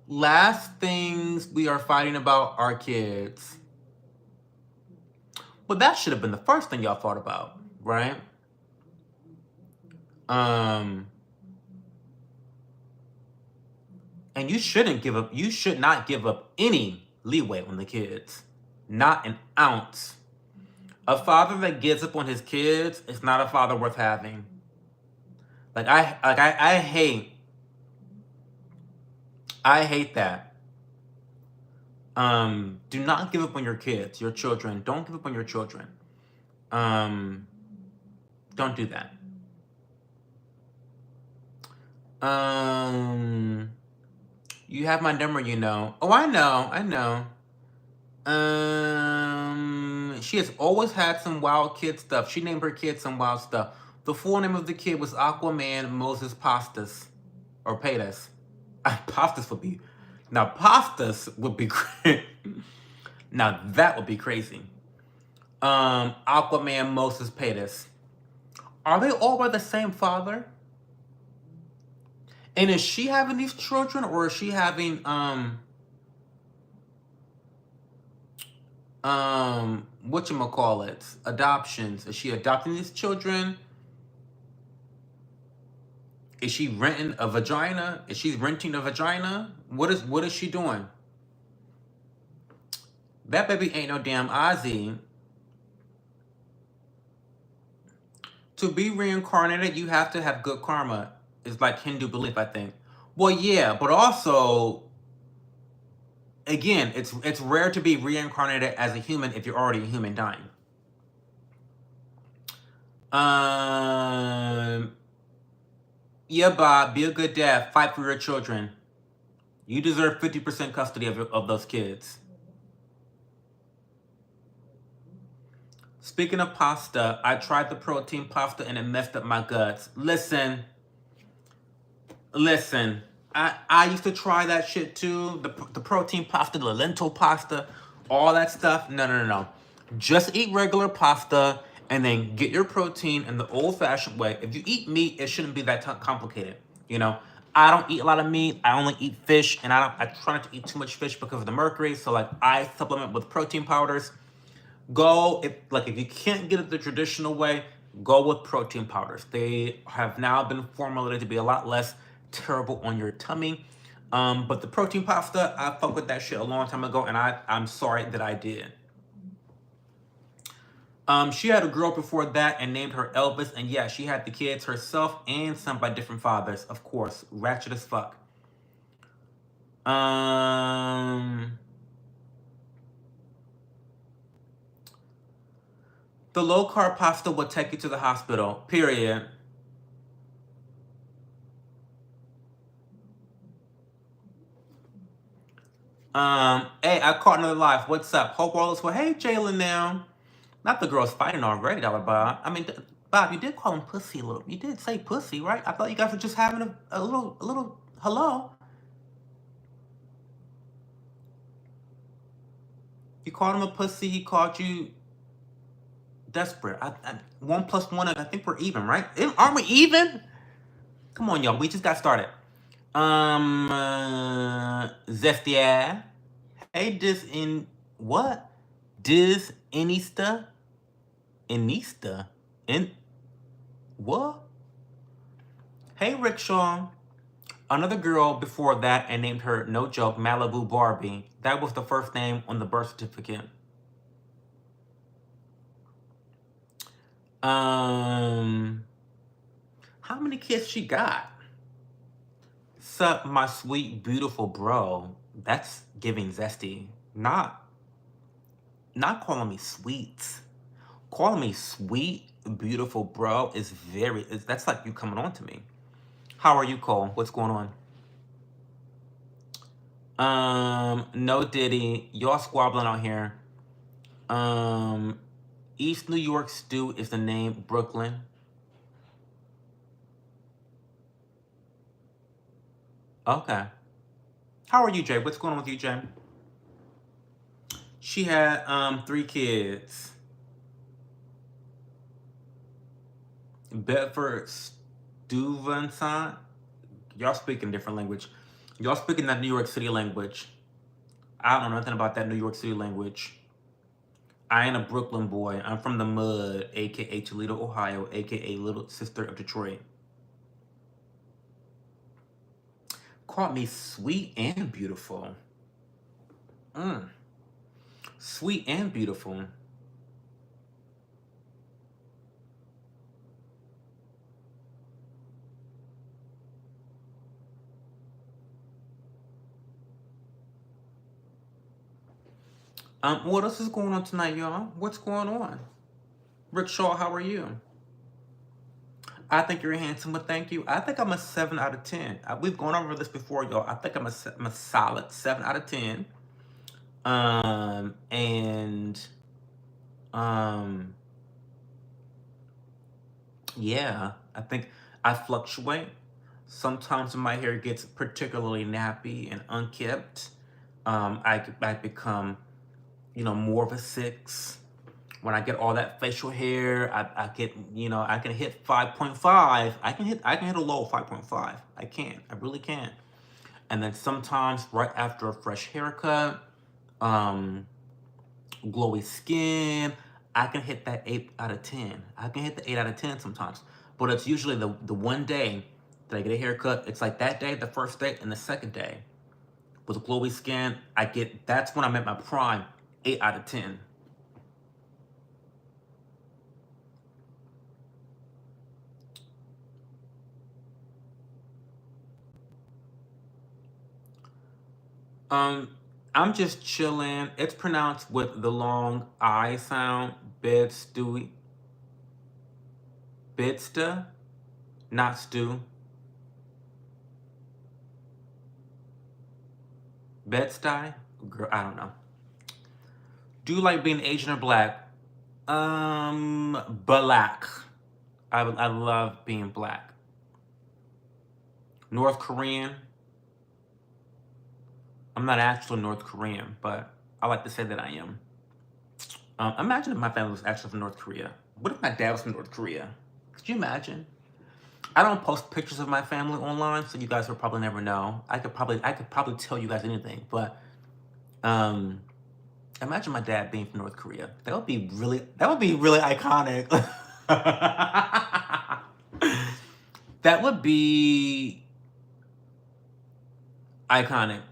Last things we are fighting about are kids. Well, that should have been the first thing y'all thought about, right? And you should not give up any leeway on the kids. Not an ounce. A father that gives up on his kids is not a father worth having. I hate that. Do not give up on your kids, your children. Don't give up on your children. Don't do that. You have my number, you know. Oh, I know. She has always had some wild kid stuff. She named her kid some wild stuff. The full name of the kid was Aquaman Moses Pastas. Or Paytas. Pastas would be... Now, Pastas would be great. Now, that would be crazy. Aquaman Moses Paytas. Are they all by the same father? And is she having these children, or is she having, whatchamacallit, adoptions? Is she adopting these children? Is she renting a vagina? Is she renting a vagina? What is she doing? That baby ain't no damn Ozzy. To be reincarnated, you have to have good karma. It's like Hindu belief, I think. Well, yeah, but also, again, it's rare to be reincarnated as a human if you're already a human dying. Yeah, Bob, be a good dad. Fight for your children. You deserve 50% custody of those kids. Speaking of pasta, I tried the protein pasta and it messed up my guts. Listen. I used to try that shit too. The protein pasta, the lentil pasta, all that stuff. No. Just eat regular pasta and then get your protein in the old-fashioned way. If you eat meat, it shouldn't be that complicated. You know, I don't eat a lot of meat. I only eat fish, and I try not to eat too much fish because of the mercury. So like I supplement with protein powders. If you can't get it the traditional way, go with protein powders. They have now been formulated to be a lot less terrible on your tummy. But the protein pasta, I fucked with that shit a long time ago, and I'm sorry that I did. She had a girl before that and named her Elvis, and yeah, she had the kids herself and some by different fathers, of course. Ratchet as fuck. The low-carb pasta will take you to the hospital, period. Hey, I caught another live. What's up? Hope all is well. Hey, Jalen now. Not the girls fighting already, Bob. I mean, Bob, you did call him pussy a little. You did say pussy, right? I thought you guys were just having a little hello. You called him a pussy. He called you desperate. 1 + 1, I think we're even, right? Aren't we even? Come on, y'all. We just got started. Zestia. Hey, what? Inista? What? Hey, Rickshaw. Another girl before that and named her, no joke, Malibu Barbie. That was the first name on the birth certificate. How many kids she got? Sup, my sweet, beautiful bro. That's giving zesty. Not calling me sweet. Calling me sweet, beautiful bro is that's like you coming on to me. How are you, Cole? What's going on? No Diddy. Y'all squabbling out here. East New York stew is the name. Brooklyn. Okay. How are you, Jay? What's going on with you, Jay? She had 3 kids. Bedford Stuyvesant. Y'all speaking different language. Y'all speaking that New York City language. I don't know nothing about that New York City language. I ain't a Brooklyn boy. I'm from the mud, aka Toledo, Ohio, aka little sister of Detroit. Called me sweet and beautiful. Sweet and beautiful. What else is going on tonight, y'all? What's going on? Rickshaw, how are you? I think you're handsome, but thank you. I think I'm a 7 out of 10. We've gone over this before, y'all. I think I'm a solid 7 out of 10. Yeah, I think I fluctuate. Sometimes when my hair gets particularly nappy and unkempt, I become, more of a 6. When I get all that facial hair, I get, I can hit 5.5. I can hit a low 5.5. I can. I really can. And then sometimes right after a fresh haircut, glowy skin, I can hit that 8 out of 10. I can hit the 8 out of 10 sometimes. But it's usually the one day Did I get a haircut? It's like that day, the first day, and the second day. With glowy skin, that's when I'm at my prime. 8 out of 10. I'm just chilling. It's pronounced with the long I sound. Bed stewy. Bedsta, not stew. Bed-Stuy? Girl, I don't know. Do you like being Asian or black? Black. I love being black. North Korean. I'm not actually North Korean, but I like to say that I am. Imagine if my family was actually from North Korea. What if my dad was from North Korea? Could you imagine? I don't post pictures of my family online, so you guys will probably never know. I could probably tell you guys anything, but imagine my dad being from North Korea. That would be really iconic. That would be iconic.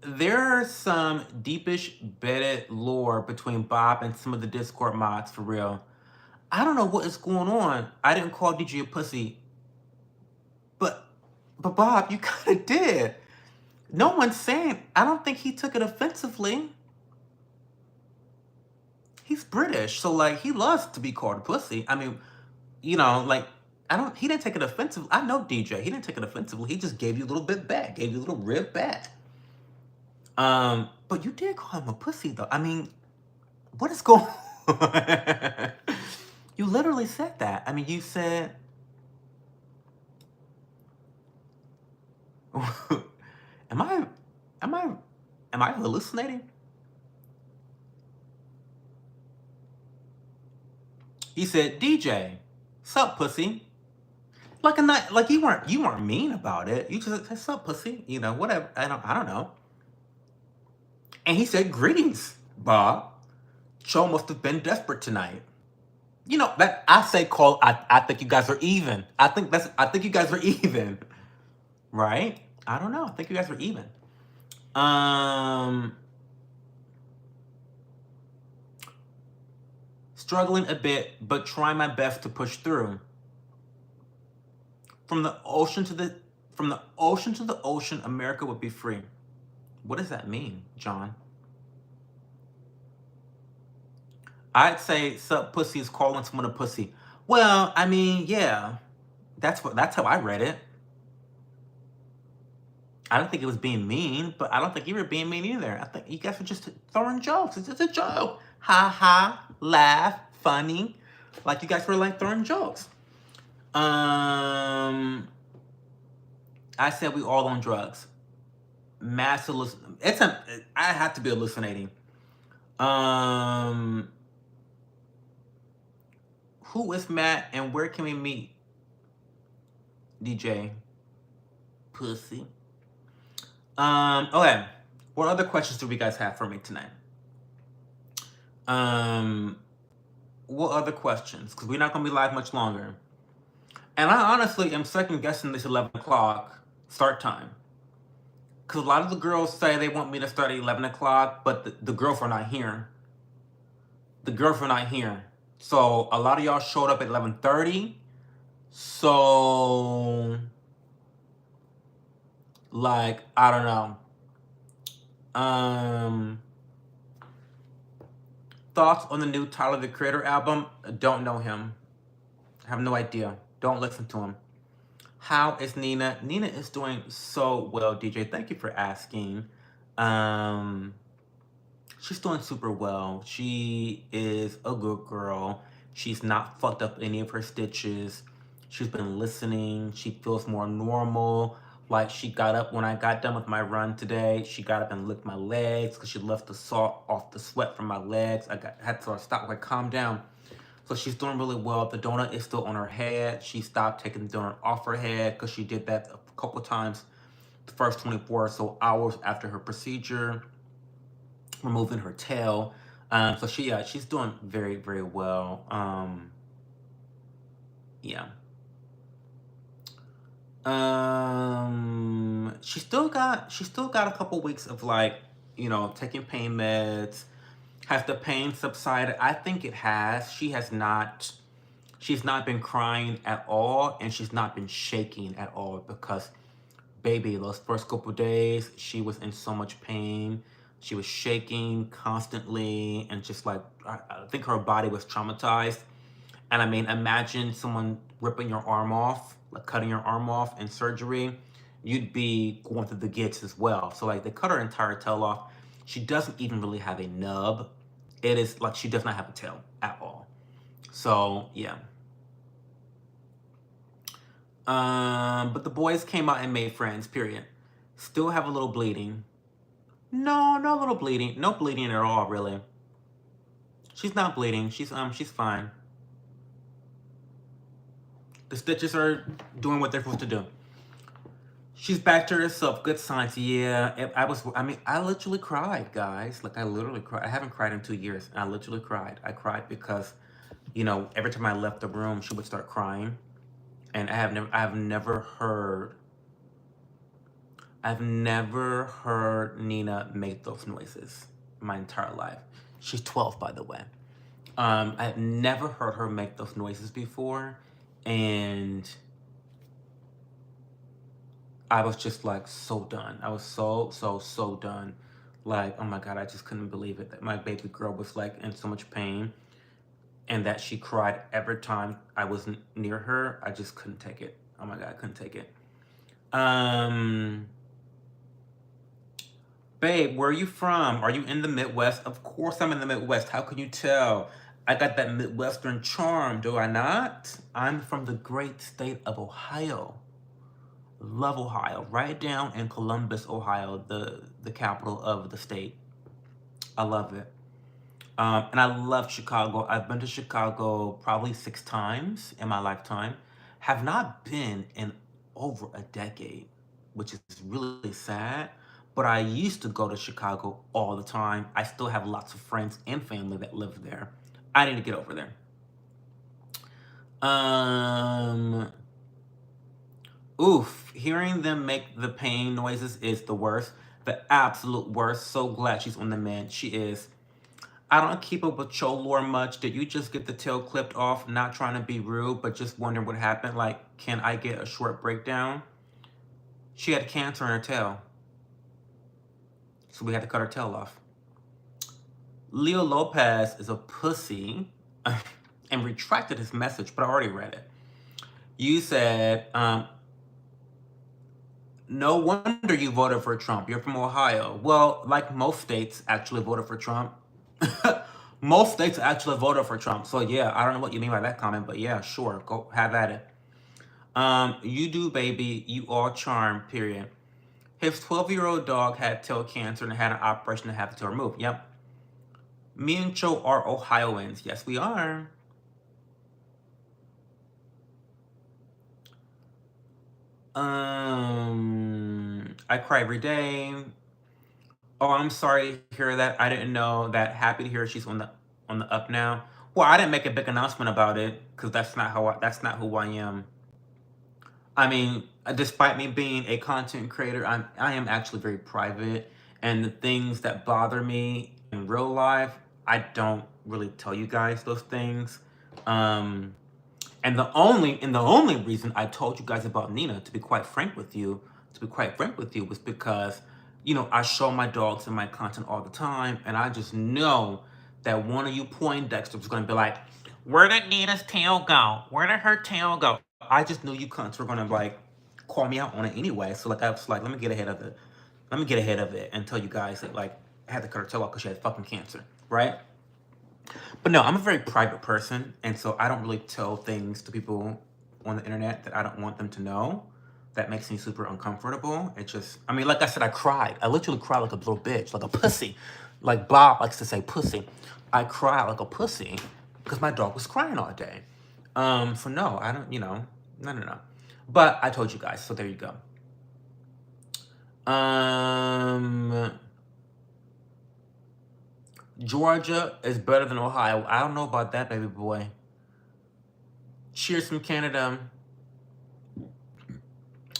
There's some deepish bedded lore between Bob and some of the Discord mods, for real. I don't know what is going on. I didn't call DJ a pussy. But Bob, you kinda did. No one's saying, I don't think he took it offensively. He's British, so like he loves to be called a pussy. I mean, you know, like he didn't take it offensively. I know DJ, he didn't take it offensively. He just gave you a little bit back, gave you a little rib back. But you did call him a pussy though. I mean, what is going on? You literally said that. I mean, you said am I hallucinating? He said, DJ, sup pussy? Like you weren't mean about it. You just said sup pussy, you know, whatever. I don't know. And he said, greetings, Bob. Joe must have been desperate tonight. You know, that I say call I think you guys are even. I think you guys are even. Right? I don't know. I think you guys are even. Struggling a bit, but trying my best to push through. From the ocean to the ocean, America would be free. What does that mean, John? I'd say sup pussy is calling someone a pussy. Well, I mean, yeah. That's how I read it. I don't think it was being mean, but I don't think you were being mean either. I think you guys were just throwing jokes. It's just a joke. Ha ha, laugh, funny. Like you guys were like throwing jokes. I said we all on drugs. Mass I have to be hallucinating. Who is Matt and where can we meet? DJ. Pussy. Okay. What other questions do we guys have for me tonight? What other questions? Because we're not gonna be live much longer. And I honestly am second guessing this 11 o'clock start time. Because a lot of the girls say they want me to start at 11 o'clock, but the girls are not here. The girls are not here. So a lot of y'all showed up at 11:30. So, like, I don't know. Thoughts on the new Tyler the Creator album? Don't know him. Have no idea. Don't listen to him. How is Nina? Nina is doing so well, DJ. Thank you for asking. She's doing super well. She is a good girl. She's not fucked up any of her stitches. She's been listening. She feels more normal. Like she got up when I got done with my run today. She got up and licked my legs because she left the salt off the sweat from my legs. Had to stop, like calm down. So she's doing really well. The donut is still on her head. She stopped taking the donut off her head because she did that a couple of times the first 24 or so hours after her procedure, removing her tail. So she's doing very, very well. Yeah. She still got a couple weeks of like, taking pain meds. Has the pain subsided? I think it has. She's not been crying at all, and she's not been shaking at all because, baby, those first couple days, she was in so much pain. She was shaking constantly, and just like, I think her body was traumatized. And I mean, imagine someone ripping your arm off, like cutting your arm off in surgery. You'd be going through the gits as well. So, like, they cut her entire tail off. She doesn't even really have a nub. It is like she does not have a tail at all. So, yeah. But the boys came out and made friends, period. Still have a little bleeding. No, no little bleeding. No bleeding at all, really. She's not bleeding. She's fine. The stitches are doing what they're supposed to do. She's back to herself. Good signs. Yeah. I literally cried, guys. Like, I literally cried. I haven't cried in 2 years. And I literally cried. I cried because, every time I left the room, she would start crying. And I've never heard Nina make those noises my entire life. She's 12, by the way. I've never heard her make those noises before. And I was just like so done. I was so done. Like, oh my God, I just couldn't believe it that my baby girl was like in so much pain and that she cried every time I was near her. I just couldn't take it. Oh my God, I couldn't take it. Babe, where are you from? Are you in the Midwest? Of course I'm in the Midwest. How can you tell? I got that Midwestern charm, do I not? I'm from the great state of Ohio. Love Ohio. Right down in Columbus, Ohio, the capital of the state. I love it. And I love Chicago. I've been to Chicago probably 6 times in my lifetime. Have not been in over a decade, which is really sad. But I used to go to Chicago all the time. I still have lots of friends and family that live there. I need to get over there. Oof, hearing them make the pain noises is the worst. The absolute worst. So glad she's on the mend. She is. I don't keep up with Cho lore much. Did you just get the tail clipped off? Not trying to be rude, but just wondering what happened. Like, can I get a short breakdown? She had cancer in her tail. So we had to cut her tail off. Leo Lopez is a pussy and retracted his message, but I already read it. You said, no wonder you voted for Trump. You're from Ohio. Well, like most states actually voted for Trump. Most states actually voted for Trump. So yeah, I don't know what you mean by that comment, but yeah, sure. Go have at it. You do, baby. You all charm, period. His 12-year-old dog had tail cancer and had an operation to have the tail removed. Yep. Me and Cho are Ohioans. Yes, we are. I cry every day. Oh, I'm sorry to hear that. I didn't know that. Happy to hear she's on the up now. Well, I didn't make a big announcement about it because that's not who I am. I mean, despite me being a content creator, I am actually very private, and the things that bother me in real life, I don't really tell you guys those things. And the only reason I told you guys about Nina, to be quite frank with you, was because, I show my dogs in my content all the time, and I just know that one of you Poindexters was gonna be like, "Where did Nina's tail go? Where did her tail go?" I just knew you cunts were gonna like call me out on it anyway. So like I was like, let me get ahead of it. Let me get ahead of it and tell you guys that like I had to cut her tail off because she had fucking cancer, right? But no, I'm a very private person, and so I don't really tell things to people on the internet that I don't want them to know. That makes me super uncomfortable. It just, I mean, like I said, I cried. I literally cried like a little bitch, like a pussy. Like Bob likes to say pussy. I cried like a pussy because my dog was crying all day. So no, I don't, no. But I told you guys, so there you go. Georgia is better than Ohio. I don't know about that, baby boy. Cheers from Canada.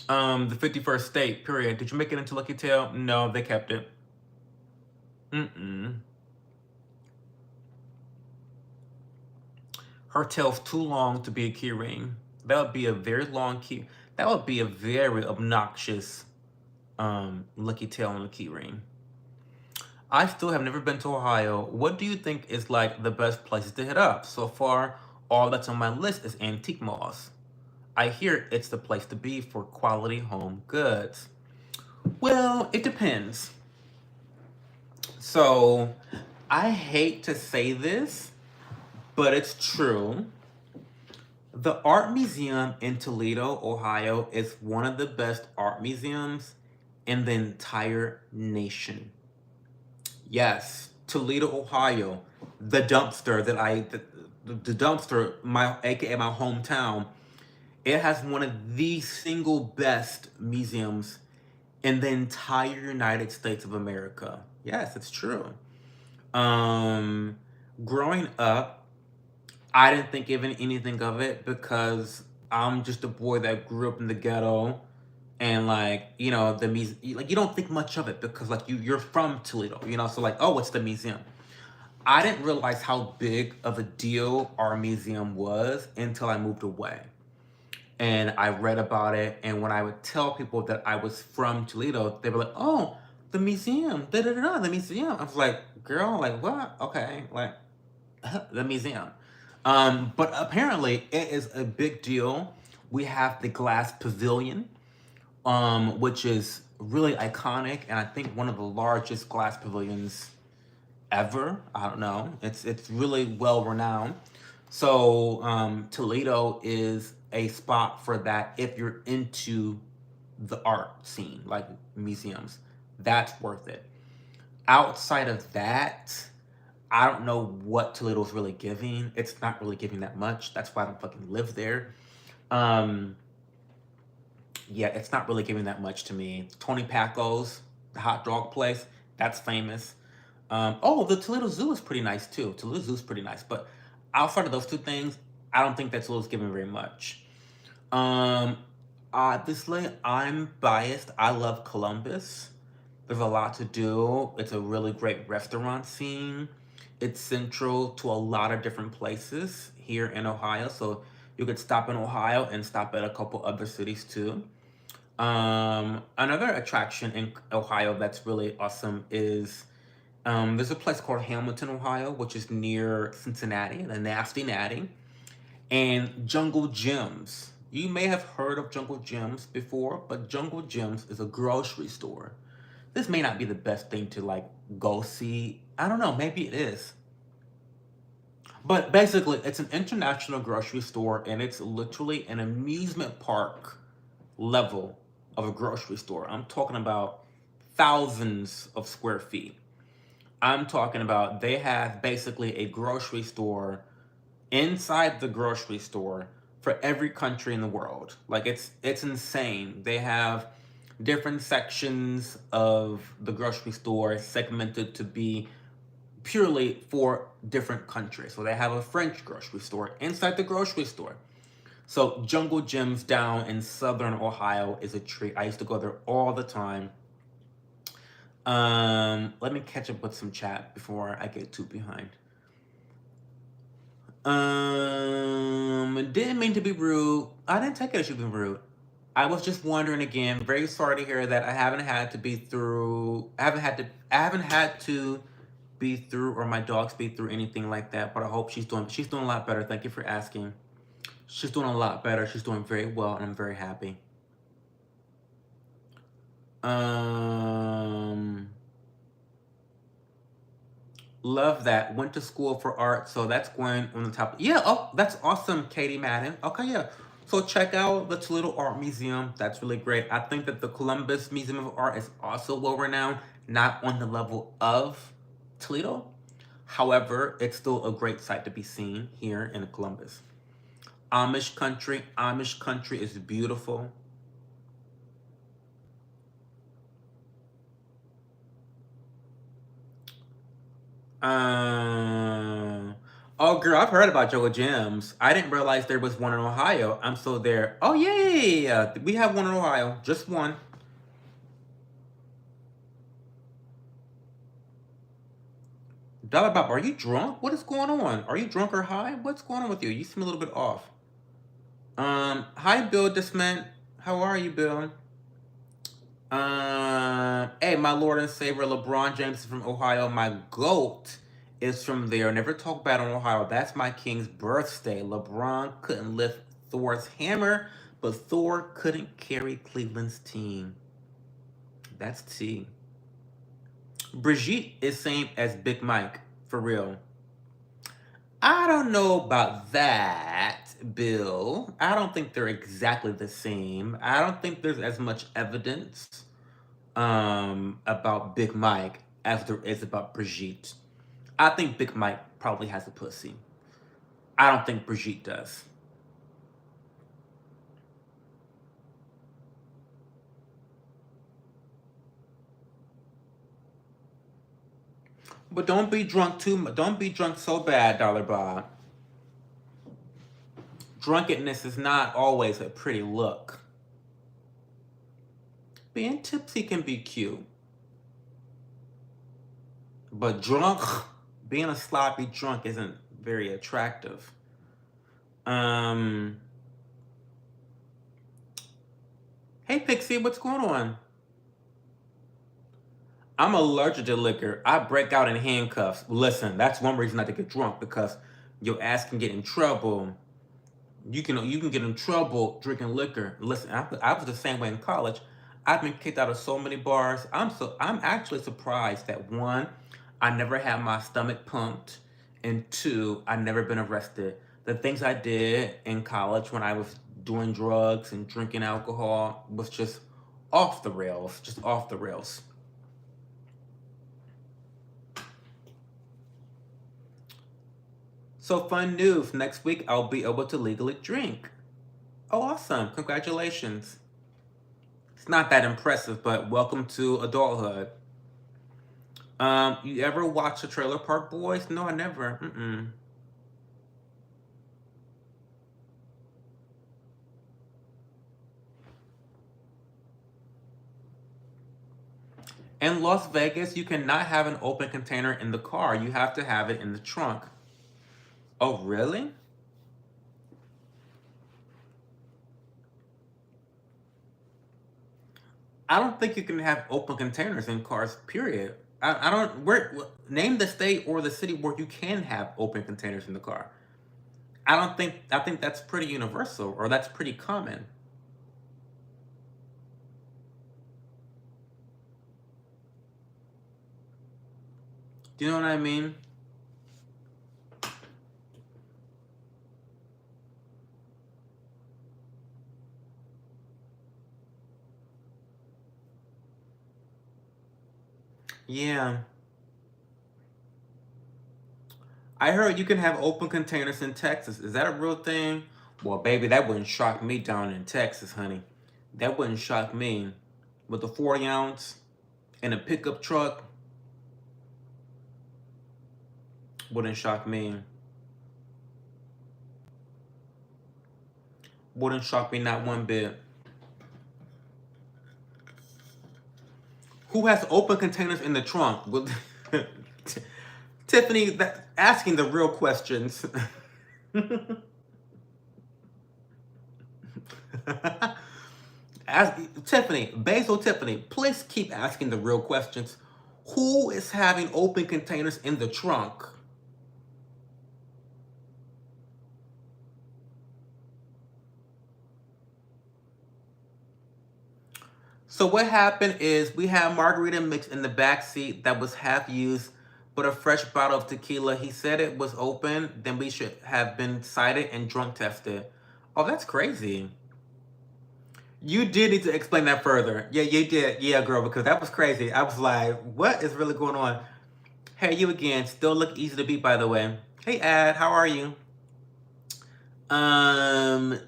The 51st state, period. Did you make it into Lucky Tail? No, they kept it. Mm-mm. Her tail's too long to be a key ring. That would be a very long key. That would be a very obnoxious Lucky Tail on the key ring. I still have never been to Ohio. What do you think is like the best places to hit up? So far, all that's on my list is antique malls. I hear it's the place to be for quality home goods. Well, it depends. So, I hate to say this, but it's true. The Art Museum in Toledo, Ohio is one of the best art museums in the entire nation. Yes, Toledo, Ohio, the dumpster the dumpster, my aka my hometown, it has one of the single best museums in the entire United States of America. Yes, it's true. Um, Growing up, I didn't think even anything of it because I'm just a boy that grew up in the ghetto, and like like you don't think much of it because like you're from Toledo, so like, oh, it's the museum. I didn't realize how big of a deal our museum was until I moved away. And I read about it, and when I would tell people that I was from Toledo, they were like, "Oh, the museum, da da da, da, the museum." I was like, "Girl, like what? Okay, like the museum." But apparently, it is a big deal. We have the glass pavilion, which is really iconic, and I think one of the largest glass pavilions ever. I don't know. It's really well renowned. So Toledo is a spot for that if you're into the art scene, like museums. That's worth it. Outside of that, I don't know what Toledo's really giving. It's not really giving that much. That's why I don't fucking live there. Um, yeah, it's not really giving that much to me. Tony Paco's, the hot dog place, that's famous. Oh, the Toledo Zoo is pretty nice too. Toledo Zoo is pretty nice, but outside of those two things, I don't think that Toledo's giving very much. Um, Obviously, I'm biased. I love Columbus. There's a lot to do. It's a really great restaurant scene. It's central to a lot of different places here in Ohio, so you could stop in Ohio and stop at a couple other cities too. Another attraction in Ohio that's really awesome is there's a place called Hamilton, Ohio, which is near Cincinnati, the Nasty Natty, and Jungle Gyms. You may have heard of Jungle Gyms before, but Jungle Gyms is a grocery store. This may not be the best thing to like go see. I don't know, maybe it is. But basically, it's an international grocery store and it's literally an amusement park level of a grocery store. I'm talking about thousands of square feet. I'm talking about they have basically a grocery store inside the grocery store for every country in the world. Like it's insane. They have different sections of the grocery store segmented to be purely for different countries. So they have a French grocery store inside the grocery store. So Jungle Gyms down in southern Ohio is a treat. I used to go there all the time. Let me catch up with some chat before I get too behind. Didn't mean to be rude. I didn't take it as you being rude. I was just wondering again. Very sorry to hear that I haven't had to be through. I haven't had to be through, or my dogs be through anything like that. But I hope she's doing. She's doing a lot better. Thank you for asking. She's doing a lot better. She's doing very well, and I'm very happy. Um. Love that. Went to school for art, so that's going on the top. Yeah, oh, that's awesome, Katie Madden. Okay, yeah. So check out the Toledo Art Museum. That's really great. I think that the Columbus Museum of Art is also well renowned, not on the level of Toledo. However, it's still a great sight to be seen here in Columbus. Amish country. Amish country is beautiful. Um, Oh, girl, I've heard about Joe Gems. I didn't realize there was one in Ohio. I'm still there. Oh, yeah, yeah, yeah, yeah. We have one in Ohio. Just one. Dollar Bob, are you drunk? What is going on? Are you drunk or high? What's going on with you? You seem a little bit off. Hi, Bill Disment. How are you, Bill? Hey, my Lord and Savior, LeBron James is from Ohio. My GOAT is from there. Never talk bad on Ohio. That's my king's birthday. LeBron couldn't lift Thor's hammer, but Thor couldn't carry Cleveland's team. That's T. Brigitte is same as Big Mike, for real. I don't know about that, Bill. I don't think they're exactly the same. I don't think there's as much evidence about Big Mike as there is about Brigitte. I think Big Mike probably has a pussy. I don't think Brigitte does. But don't be drunk too much. Don't be drunk so bad, Dollar Bob. Drunkenness is not always a pretty look. Being tipsy can be cute. But drunk, being a sloppy drunk isn't very attractive. Um, hey Pixie, what's going on? I'm allergic to liquor. I break out in handcuffs. Listen, that's one reason not to get drunk because your ass can get in trouble. You can get in trouble drinking liquor. Listen, I was the same way in college. I've been kicked out of so many bars. I'm actually surprised that one, I never had my stomach pumped, and two, I never been arrested. The things I did in college when I was doing drugs and drinking alcohol was just off the rails, just off the rails. So fun news. Next week I'll be able to legally drink. Oh, awesome. Congratulations. It's not that impressive, but welcome to adulthood. You ever watch the Trailer Park Boys? No, I never. Mm-mm. In Las Vegas, you cannot have an open container in the car. You have to have it in the trunk. Oh, really? I don't think you can have open containers in cars, period. I don't, name the state or the city where you can have open containers in the car. I think that's pretty universal or that's pretty common. Do you know what I mean? Yeah. I heard you can have open containers in Texas. Is that a real thing? Well, baby, that wouldn't shock me down in Texas, honey. That wouldn't shock me. With a 40 ounce and a pickup truck, wouldn't shock me. Wouldn't shock me not one bit. Who has open containers in the trunk? Well, Tiffany, asking the real questions. Ask, Tiffany, Basil Tiffany, please keep asking the real questions. Who is having open containers in the trunk? So what happened is we had margarita mix in the back seat that was half used, but a fresh bottle of tequila. He said it was open, then we should have been cited and drunk tested. Oh, that's crazy. You did need to explain that further. Yeah, you did. Yeah, girl, because that was crazy. I was like, what is really going on? Hey, you again. Still look easy to beat, by the way. Hey, Ad, how are you? Um,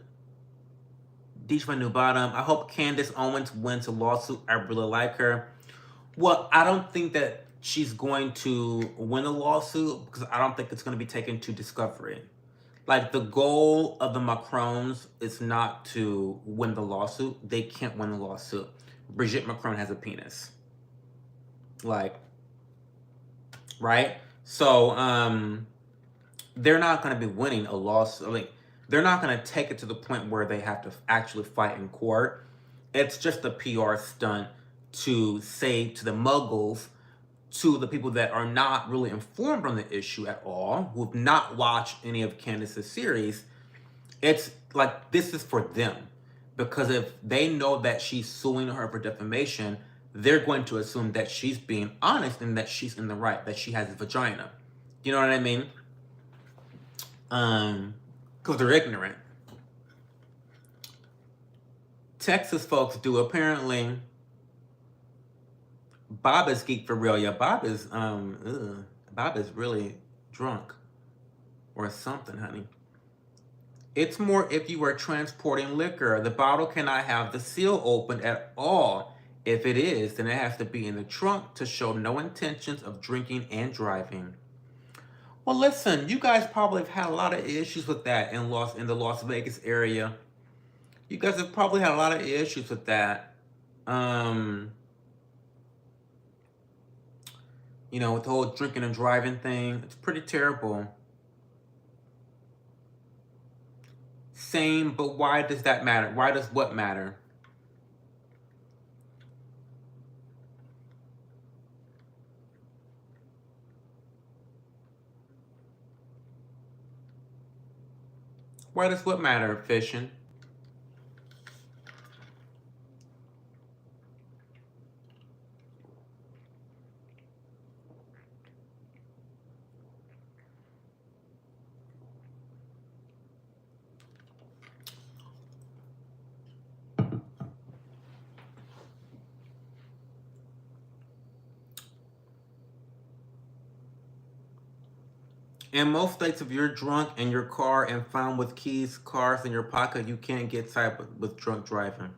Deej my new bottom. I hope Candace Owens wins a lawsuit. I really like her. Well, I don't think that she's going to win a lawsuit, because I don't think it's going to be taken to discovery. Like, the goal of the Macrons is not to win the lawsuit. They can't win the lawsuit. Brigitte Macron has a penis. Like, right? So, they're not going to be winning a lawsuit. Like, they're not going to take it to the point where they have to actually fight in court. It's just a PR stunt to say to the muggles, to the people that are not really informed on the issue at all, who have not watched any of Candace's series, it's like, this is for them. Because if they know that she's suing her for defamation, they're going to assume that she's being honest and that she's in the right, that she has a vagina. You know what I mean? Because they're ignorant. Texas folks do, apparently. Bob is geek for real. Yeah, Bob is really drunk or something, honey. It's more if you are transporting liquor. The bottle cannot have the seal open at all. If it is, then it has to be in the trunk to show no intentions of drinking and driving. Well, listen, you guys probably have had a lot of issues with that in the Las Vegas area. You guys have probably had a lot of issues with that. You know, with the whole drinking and driving thing. It's pretty terrible. Same, but why does that matter? Why does what matter? Why does what matter, fishing? In most states, if you're drunk in your car and found with keys, cars in your pocket, you can't get cited with drunk driving.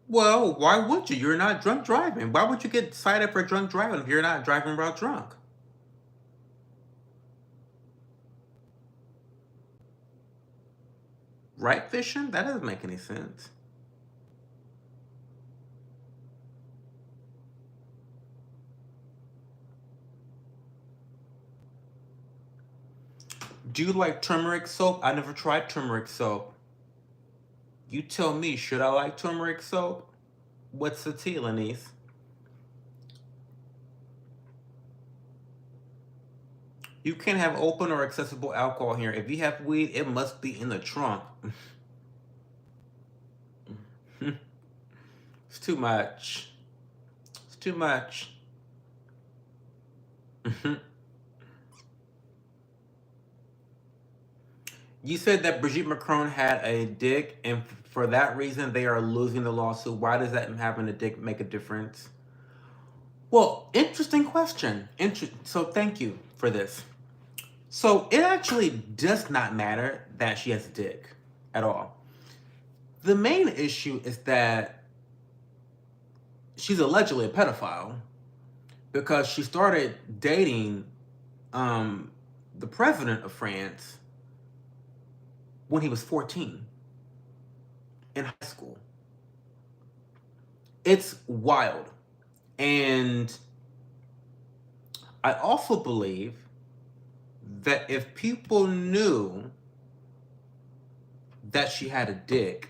Well, why would you? You're not drunk driving. Why would you get cited for drunk driving if you're not driving while drunk? Right, fishing? That doesn't make any sense. Do you like turmeric soap? I never tried turmeric soap. You tell me, should I like turmeric soap? What's the tea, Lenise? You can't have open or accessible alcohol here. If you have weed, it must be in the trunk. It's too much. It's too much. You said that Brigitte Macron had a dick, and for that reason they are losing the lawsuit. Why does that having a dick make a difference? Well, interesting question. So thank you for this. So it actually does not matter that she has a dick at all. The main issue is that she's allegedly a pedophile because she started dating the president of France when he was 14 in high school. It's wild. And I also believe that if people knew that she had a dick,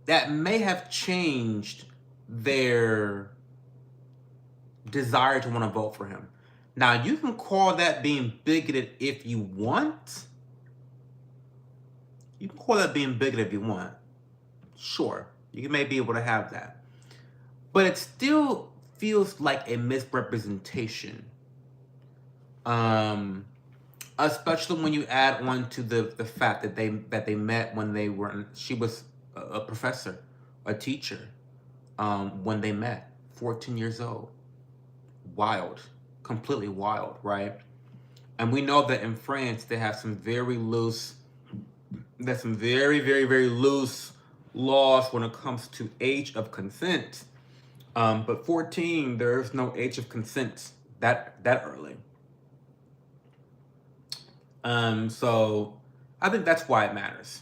that may have changed their desire to want to vote for him. Now, you can call that being bigoted if you want. You can call that being bigoted if you want. Sure, you may be able to have that. But it still feels like a misrepresentation. Especially when you add on to the fact that they met when she was a professor, a teacher, when they met, 14 years old. Wild, completely wild, right? And we know that in France they have some very loose There's some very, very, very loose laws when it comes to age of consent. But 14, there's no age of consent that early. So I think that's why it matters.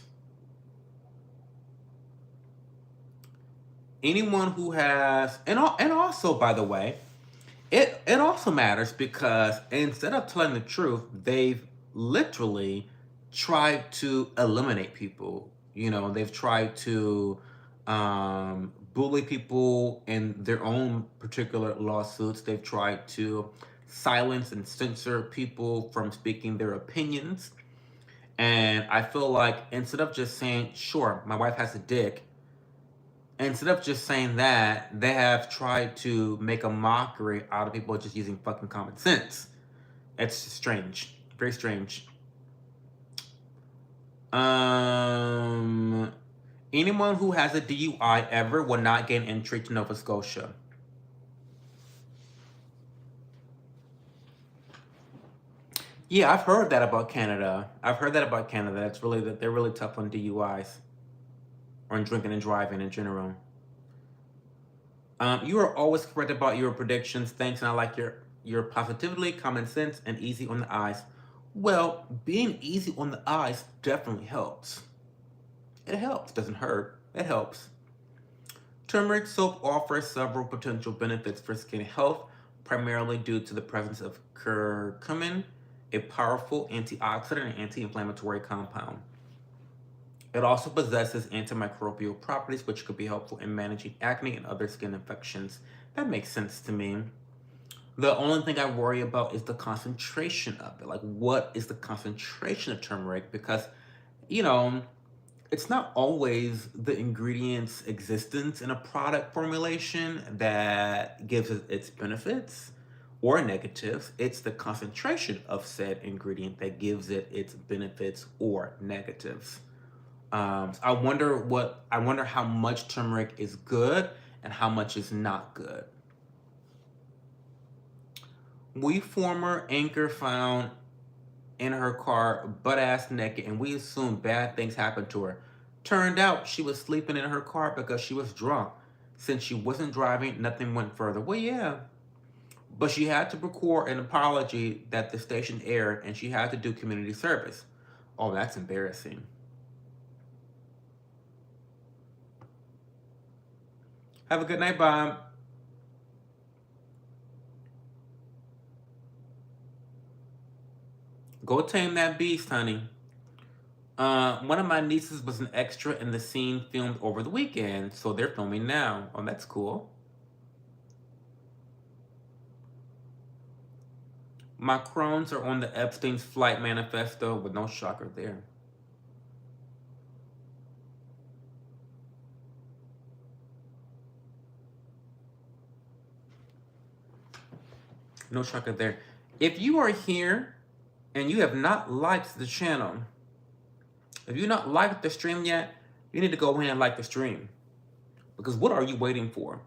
Anyone who has, and also, by the way, it also matters because instead of telling the truth, they've literally tried to eliminate people. You know, they've tried to bully people in their own particular lawsuits. They've tried to silence and censor people from speaking their opinions. And I feel like instead of just saying, sure, my wife has a dick, instead of just saying that, they have tried to make a mockery out of people just using fucking common sense. It's strange. Very strange. Um, Anyone who has a DUI ever will not gain entry to Nova Scotia. Yeah, I've heard that about Canada. I've heard that about Canada. That's really that they're really tough on DUIs or on drinking and driving in general. You are always correct about your predictions. Thanks, and I like your positivity, common sense, and easy on the eyes. Well, being easy on the eyes definitely helps. It helps. Doesn't hurt. It helps. Turmeric soap offers several potential benefits for skin health, primarily due to the presence of curcumin, a powerful antioxidant and anti-inflammatory compound. It also possesses antimicrobial properties, which could be helpful in managing acne and other skin infections. That makes sense to me. The only thing I worry about is the concentration of it. Like, what is the concentration of turmeric? Because, you know, it's not always the ingredient's existence in a product formulation that gives it its benefits or negatives. It's the concentration of said ingredient that gives it its benefits or negatives. I wonder how much turmeric is good and how much is not good. We former anchor found in her car butt ass naked, and we assumed bad things happened to her. Turned out she was sleeping in her car because she was drunk. Since she wasn't driving, nothing went further. Well, yeah, but she had to record an apology that the station aired, and she had to do community service. Oh, that's embarrassing. Have a good night, Bob. Go tame that beast, honey. One of my nieces was an extra in the scene filmed over the weekend, so they're filming now. Oh, that's cool. Macrons are on the Epstein's flight manifesto with no shocker there. No shocker there. If you are here and you have not liked the channel, if you've not liked the stream yet, you need to go ahead and like the stream. Because what are you waiting for?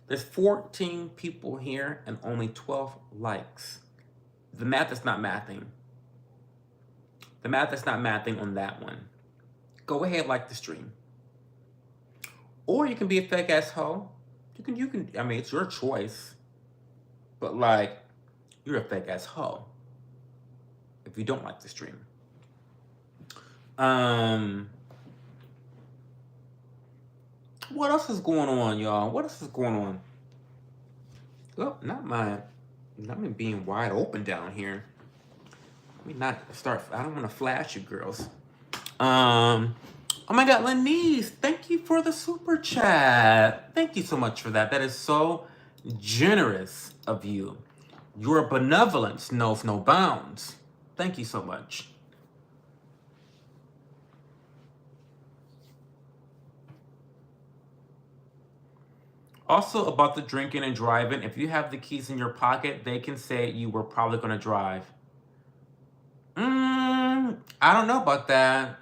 There's 14 people here and only 12 likes. The math is not mathing. The math is not mathing on that one. Go ahead, like the stream. Or you can be a fake ass hoe. You can, I mean, it's your choice. But like, you're a fake ass hoe if you don't like the stream. What else is going on, y'all? What else is going on? Well, not me being wide open down here. Let me not start. I don't want to flash you, girls. Oh my God, Lenise, thank you for the super chat. Thank you so much for that. That is so generous of you. Your benevolence knows no bounds. Thank you so much. Also, about the drinking and driving, if you have the keys in your pocket, they can say you were probably going to drive. I don't know about that.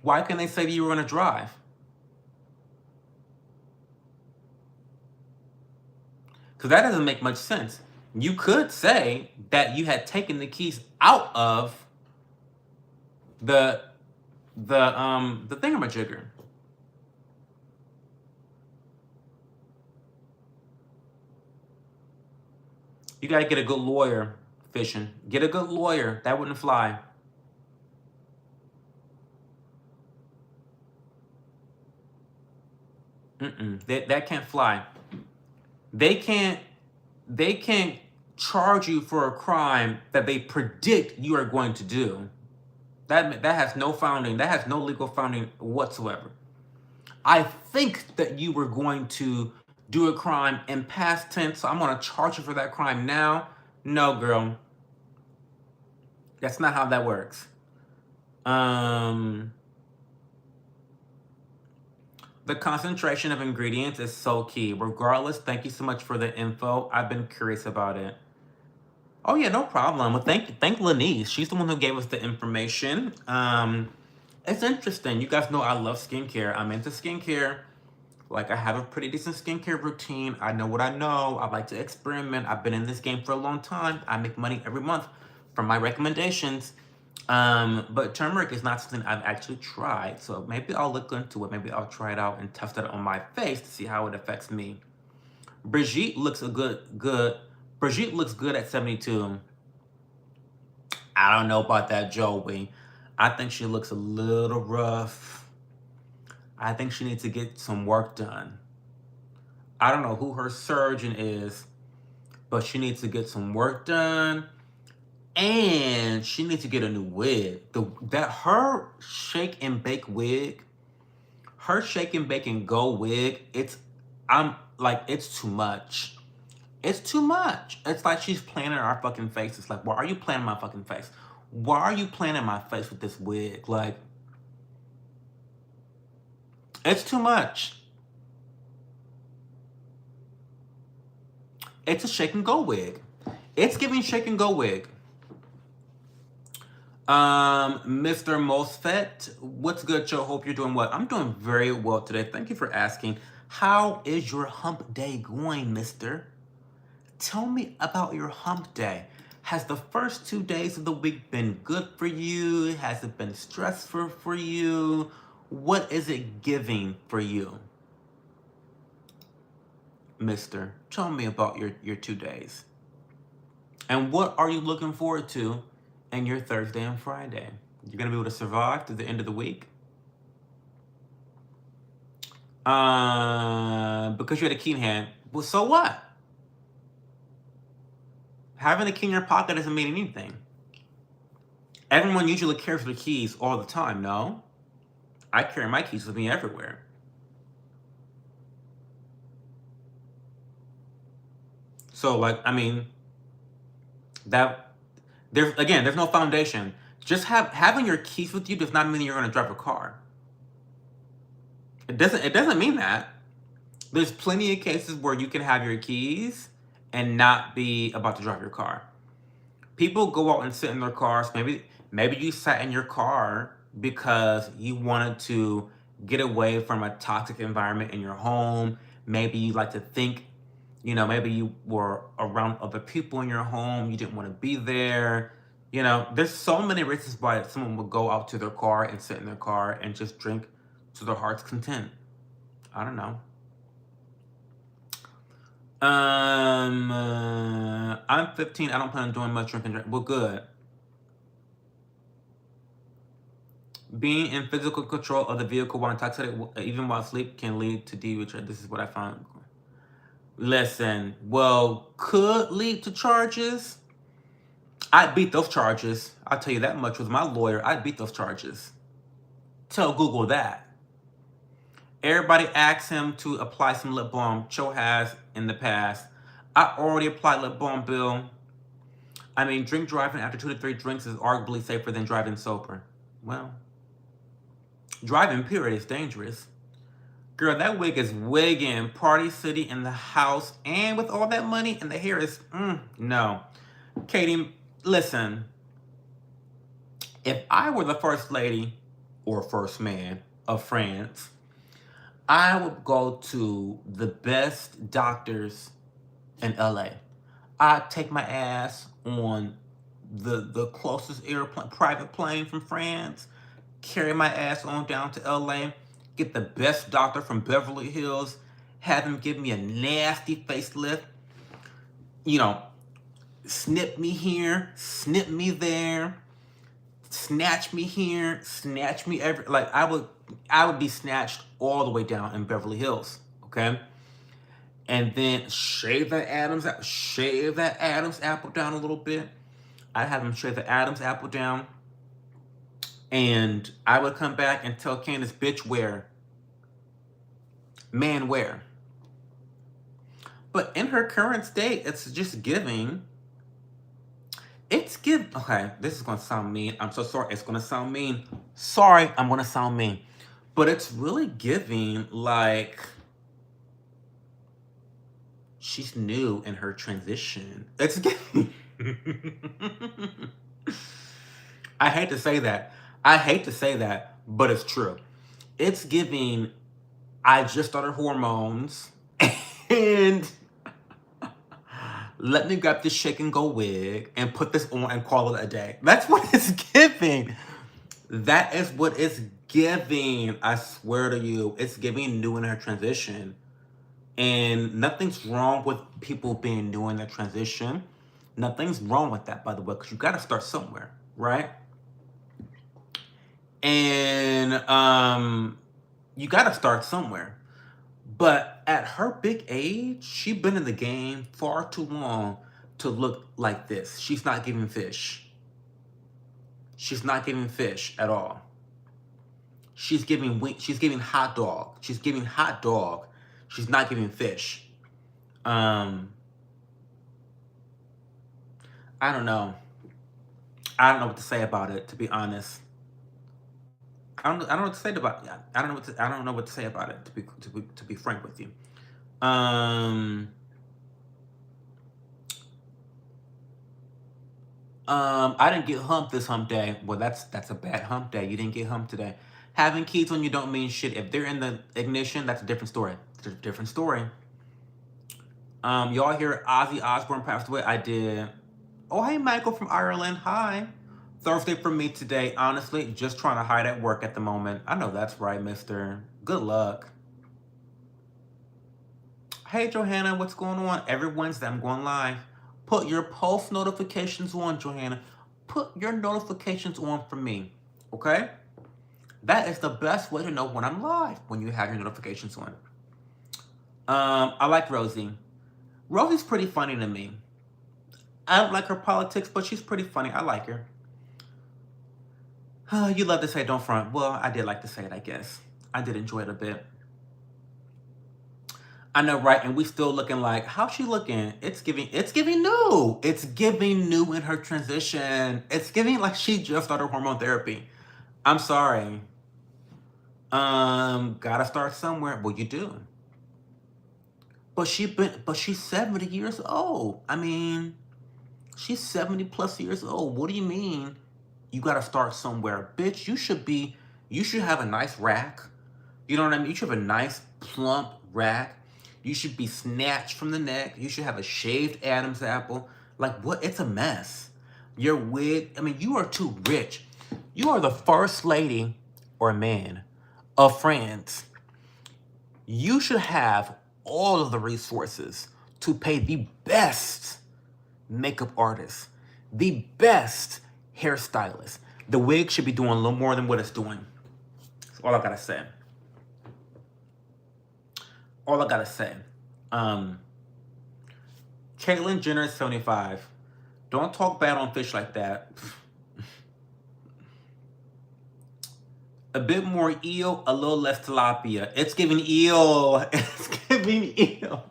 Why can they say that you were going to drive? Because that doesn't make much sense. You could say that you had taken the keys out of The the thingamajigger. You gotta get a good lawyer, fishing. Get a good lawyer. That wouldn't fly. That can't fly. They can't charge you for a crime that they predict you are going to do. That has no founding. That has no legal founding whatsoever. I think that you were going to do a crime in past tense, so I'm gonna charge you for that crime now. No, girl. That's not how that works. The concentration of ingredients is so key. Regardless, thank you so much for the info. I've been curious about it. Oh yeah, no problem. Well, thank Lenise. She's the one who gave us the information. It's interesting. You guys know I love skincare. I'm into skincare. Like, I have a pretty decent skincare routine. I know what I know. I like to experiment. I've been in this game for a long time. I make money every month from my recommendations. But turmeric is not something I've actually tried. So maybe I'll look into it. Maybe I'll try it out and test it on my face to see how it affects me. Brigitte looks Brigitte looks good at 72. I don't know about that, Joey. I think she looks a little rough. I think she needs to get some work done. I don't know who her surgeon is, but she needs to get some work done, and she needs to get a new wig. Her shake and bake wig, her shake and bake and go wig. It's too much. It's too much. It's like she's playing in our fucking face. It's like, why are you playing in my fucking face? Why are you playing in my face with this wig? Like, it's too much. It's a shake and go wig. It's giving shake and go wig. Mr. Mosfet, what's good, Joe? Hope you're doing well. I'm doing very well today. Thank you for asking. How is your hump day going, mister? Tell me about your hump day. Has the first 2 days of the week been good for you? Has it been stressful for you? What is it giving for you? Mister, tell me about your 2 days. And what are you looking forward to in your Thursday and Friday? You're going to be able to survive to the end of the week? Because you had a key in hand. Well, so what? Having a key in your pocket doesn't mean anything. Everyone usually carries their keys all the time, no? I carry my keys with me everywhere. So, like, I mean, there's no foundation. Just having your keys with you does not mean you're going to drive a car. It doesn't mean that. There's plenty of cases where you can have your keys and not be about to drive your car. People go out and sit in their cars. Maybe you sat in your car because you wanted to get away from a toxic environment in your home. Maybe you like to think, maybe you were around other people in your home. You didn't want to be there. There's so many reasons why someone would go out to their car and sit in their car and just drink to their heart's content. I don't know. I'm 15. I don't plan on doing much drinking. Well, good. Being in physical control of the vehicle while intoxicated, even while asleep, can lead to DUI. This is what I found. Listen, well, could lead to charges. I'd beat those charges. I'll tell you that much. With my lawyer, I'd beat those charges. Tell Google that. Everybody asks him to apply some lip balm. Cho has in the past. I already applied lip balm, Bill. I mean, drink driving after 2 to 3 drinks is arguably safer than driving sober. Well, driving period is dangerous. Girl, that wig is wigging. Party City in the house. And with all that money, and the hair is, no. Katie, listen. If I were the first lady or first man of France, I would go to the best doctors in LA. I'd take my ass on the closest airplane, private plane from France, carry my ass on down to LA, get the best doctor from Beverly Hills, have him give me a nasty facelift, you know, snip me here, snip me there, snatch me here, snatch me every, like I would be snatched all the way down in Beverly Hills, okay? And then shave that Adam's apple down a little bit. I'd have him shave the Adam's apple down, and I would come back and tell Candace, bitch, where? Man, where? But in her current state, it's just giving. Okay, this is gonna sound mean. I'm so sorry. It's gonna sound mean. Sorry, I'm gonna sound mean. But it's really giving like she's new in her transition. It's giving. I hate to say that. But it's true. It's giving, I just started hormones and let me grab this shake and go wig and put this on and call it a day. That's what it's giving. That is what it's giving. I swear to you, it's giving new in her transition. And nothing's wrong with people being new in their transition. Nothing's wrong with that, by the way, because you got to start somewhere, right? And you got to start somewhere. But at her big age, she's been in the game far too long to look like this. She's not giving fish. She's not giving fish at all. She's giving hot dog. She's giving hot dog. She's not giving fish. I don't know. I don't know what to say about it, to be honest. I don't know what to say about it. I don't know what to say about it, to be frank with you. I didn't get humped this hump day. Well, that's a bad hump day. You didn't get humped today. Having keys on you don't mean shit. If they're in the ignition, that's a different story. It's a different story. Y'all hear Ozzy Osbourne passed away? I did. Oh, hey, Michael from Ireland. Hi. Thursday for me today. Honestly, just trying to hide at work at the moment. I know that's right, mister. Good luck. Hey, Johanna, what's going on? Every Wednesday, I'm going live. Put your post notifications on, Johanna. Put your notifications on for me, okay? That is the best way to know when I'm live, when you have your notifications on. I like Rosie. Rosie's pretty funny to me. I don't like her politics, but she's pretty funny. I like her. You love to say don't front. Well, I did like to say it, I guess. I did enjoy it a bit. I know, right? And we still looking like, how's she looking? It's giving new. It's giving new in her transition. It's giving like she just started hormone therapy. I'm sorry. Gotta start somewhere. Well, you do. But she's 70 years old. I mean, she's 70 plus years old. What do you mean? You gotta start somewhere. Bitch, you should have a nice rack. You know what I mean? You should have a nice plump rack. You should be snatched from the neck. You should have a shaved Adam's apple. Like, what? It's a mess. Your wig, I mean, you are too rich. You are the first lady or man of France. You should have all of the resources to pay the best makeup artist, the best hairstylist. The wig should be doing a little more than what it's doing. That's all I gotta say. All I gotta say. Caitlyn Jenner is 75. Don't talk bad on fish like that. A bit more eel, a little less tilapia. It's giving eel. It's giving eel.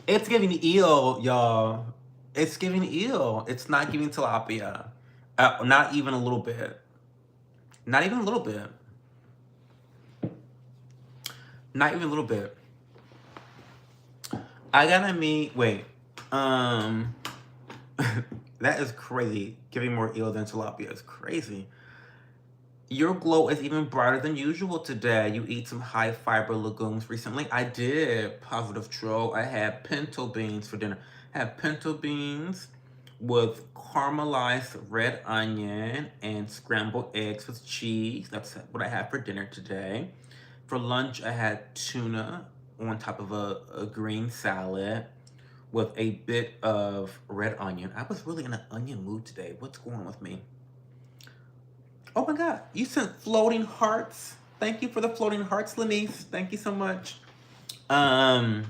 It's giving eel, y'all. It's giving eel. It's not giving tilapia. Not even a little bit. Not even a little bit. Not even a little bit. I gotta meet. Wait. That is crazy. Giving more eel than tilapia is crazy. Your glow is even brighter than usual today. You eat some high fiber legumes recently. I did. Positive troll. I had pinto beans for dinner. Had pinto beans with caramelized red onion and scrambled eggs with cheese. That's what I had for dinner today. For lunch, I had tuna on top of a green salad with a bit of red onion. I was really in an onion mood today. What's going on with me? Oh my God, you sent floating hearts. Thank you for the floating hearts, Lenice. Thank you so much. Um,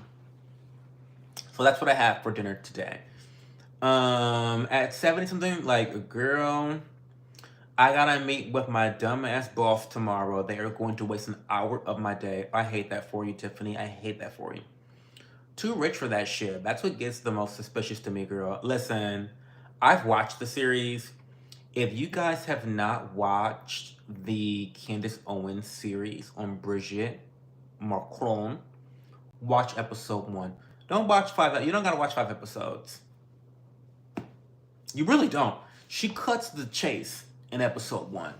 so that's what I have for dinner today. At 70 something, like, girl, I gotta meet with my dumbass boss tomorrow. They are going to waste an hour of my day. I hate that for you, Tiffany. I hate that for you. Too rich for that shit. That's what gets the most suspicious to me, girl. Listen, I've watched the series. If you guys have not watched the Candace Owens series on Brigitte, Macron, watch episode 1. Don't watch 5. You don't gotta watch 5 episodes. You really don't. She cuts the chase in episode 1.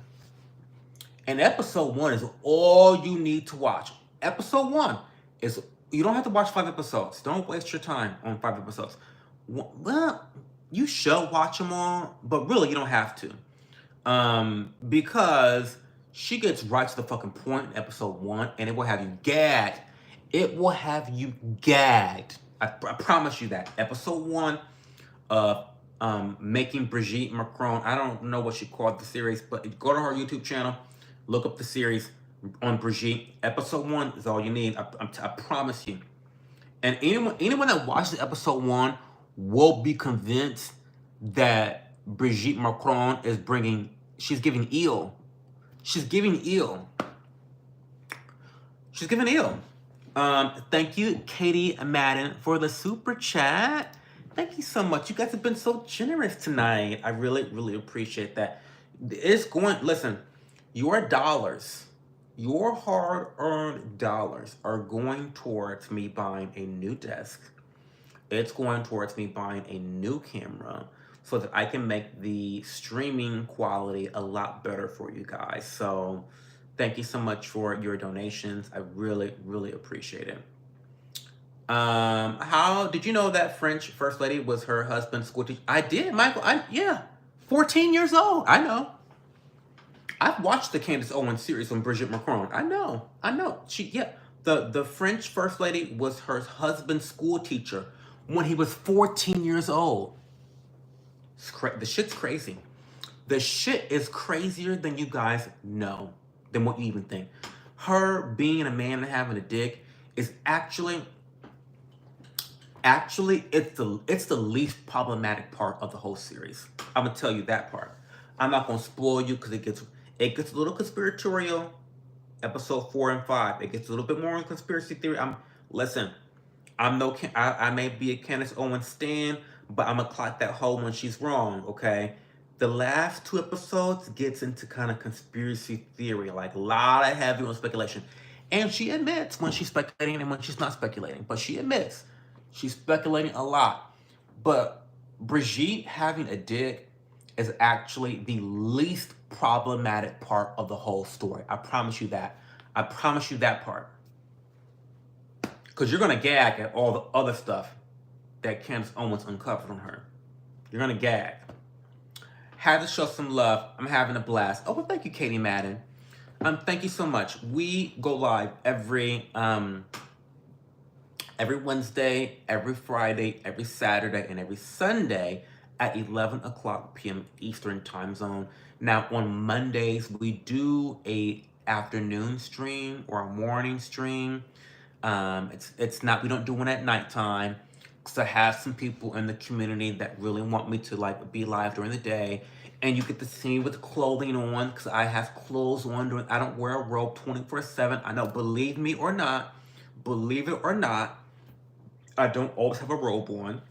And episode 1 is all you need to watch. Episode 1 is, you don't have to watch 5 episodes. Don't waste your time on 5 episodes. Well, you should watch them all, but really you don't have to. Because she gets right to the fucking point in episode 1, and it will have you gagged. It will have you gagged. I promise you that. Episode 1 of making Brigitte Macron. I don't know what she called the series, but go to her YouTube channel, look up the series on Brigitte. Episode 1 is all you need. I promise you. And anyone that watches episode 1 will be convinced that Brigitte Macron is she's giving ill. She's giving ill. She's giving ill. Thank you, Katie Madden, for the super chat. Thank you so much. You guys have been so generous tonight. I really, really appreciate that. Listen, your dollars, your hard-earned dollars are going towards me buying a new desk. It's going towards me buying a new camera so that I can make the streaming quality a lot better for you guys. So thank you so much for your donations. I really, really appreciate it. How did you know that French First Lady was her husband's school teacher? I did, Michael. 14 years old. I know. I've watched the Candace Owens series on Brigitte Macron. I know. The French First Lady was her husband's school teacher when he was 14 years old. The shit's crazy. The shit is crazier than you guys know, than what you even think. Her being a man and having a dick is actually it's the least problematic part of the whole series. I'm gonna tell you that part. I'm not gonna spoil you because it gets a little conspiratorial. Episode 4 and 5, it gets a little bit more on conspiracy theory. I may be a Candace Owens stan, but I'm gonna clock that hoe when she's wrong. Okay. The last 2 episodes gets into kind of conspiracy theory, like a lot of heavy on speculation. And she admits when she's speculating and when she's not speculating. But she admits she's speculating a lot. But Brigitte having a dick is actually the least problematic part of the whole story. I promise you that. I promise you that part. Because you're going to gag at all the other stuff that Candace Owens uncovered on her. You're going to gag. Had to show some love. I'm having a blast. Oh, well, thank you, Katie Madden. Thank you so much. We go live every Wednesday, every Friday, every Saturday, and every Sunday at 11 o'clock p.m. Eastern time zone. Now, on Mondays, we do a afternoon stream or a morning stream. It's not, we don't do one at nighttime, because I have some people in the community that really want me to like be live during the day. And you get to see me with clothing on, because I have clothes on. I don't wear a robe 24/7. I know, believe me or not, believe it or not, I don't always have a robe on.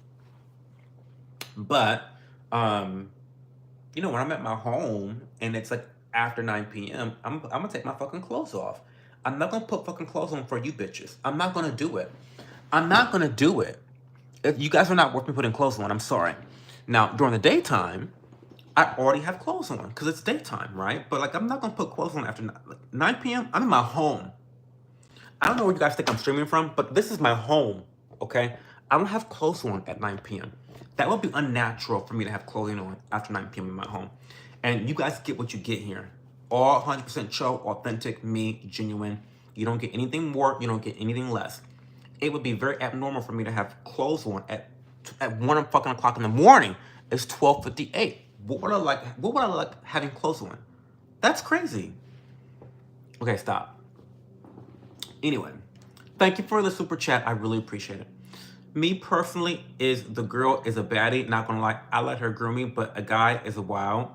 But, you know, when I'm at my home and it's like after 9 p.m., I'm gonna take my fucking clothes off. I'm not gonna put fucking clothes on for you bitches. I'm not gonna do it. I'm not gonna do it. If you guys are not worth me putting clothes on, I'm sorry. Now, during the daytime, I already have clothes on because it's daytime, right? But like, I'm not gonna put clothes on after 9 p.m. I'm in my home. I don't know where you guys think I'm streaming from, but this is my home, okay? I don't have clothes on at 9 p.m. That would be unnatural for me to have clothing on after 9 p.m. in my home. And you guys get what you get here. All 100% show, authentic, me, genuine. You don't get anything more, you don't get anything less. It would be very abnormal for me to have clothes on at 1 fucking o'clock in the morning. It's 12:58. What would I like? What would I like having clothes on? That's crazy. Okay, stop. Anyway, thank you for the super chat. I really appreciate it. Me personally, is the girl is a baddie. Not gonna lie, I let her groom me, but a guy is a wild.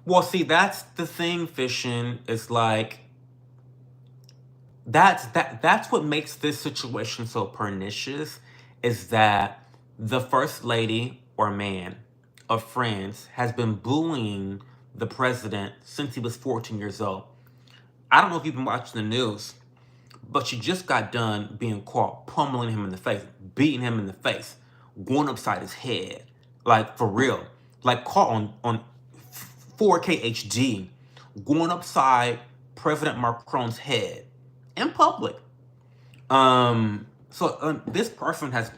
Well, see, that's the thing, fishing. It's like that's what makes this situation so pernicious, is that the first lady or man of France has been bullying the president since he was 14 years old. I don't know if you've been watching the news, but she just got done being caught pummeling him in the face, beating him in the face, going upside his head, like for real, like caught on 4K HD, going upside President Macron's head in public. This person has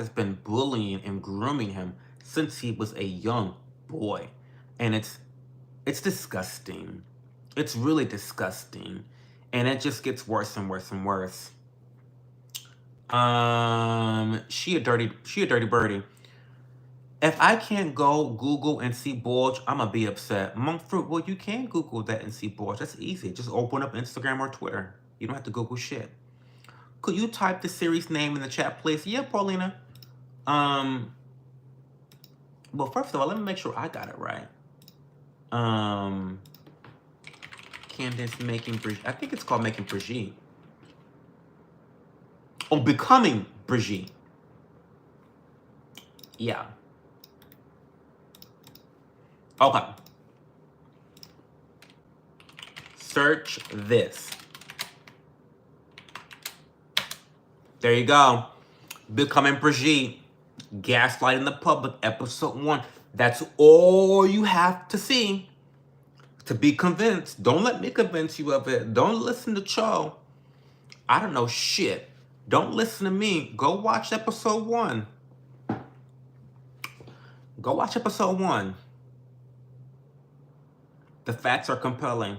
been bullying and grooming him since he was a young boy, and it's disgusting. It's really disgusting, and it just gets worse and worse and worse. She a dirty birdie. If I can't go Google and see bulge, I'm gonna be upset. Monk fruit, well, you can Google that and see bulge. That's easy. Just open up Instagram or Twitter. You don't have to Google shit. Could you type the series name in the chat, please? Yeah, Paulina. Well, first of all, let me make sure I got it right. Candace making Brigitte. I think it's called Making Brigitte. Oh, Becoming Brigitte. Yeah. Okay. Search this. There you go. Becoming Brigitte. Gaslighting the Public, episode 1. That's all you have to see to be convinced. Don't let me convince you of it. Don't listen to Cho. I don't know shit. Don't listen to me. Go watch episode 1. Go watch episode 1. The facts are compelling.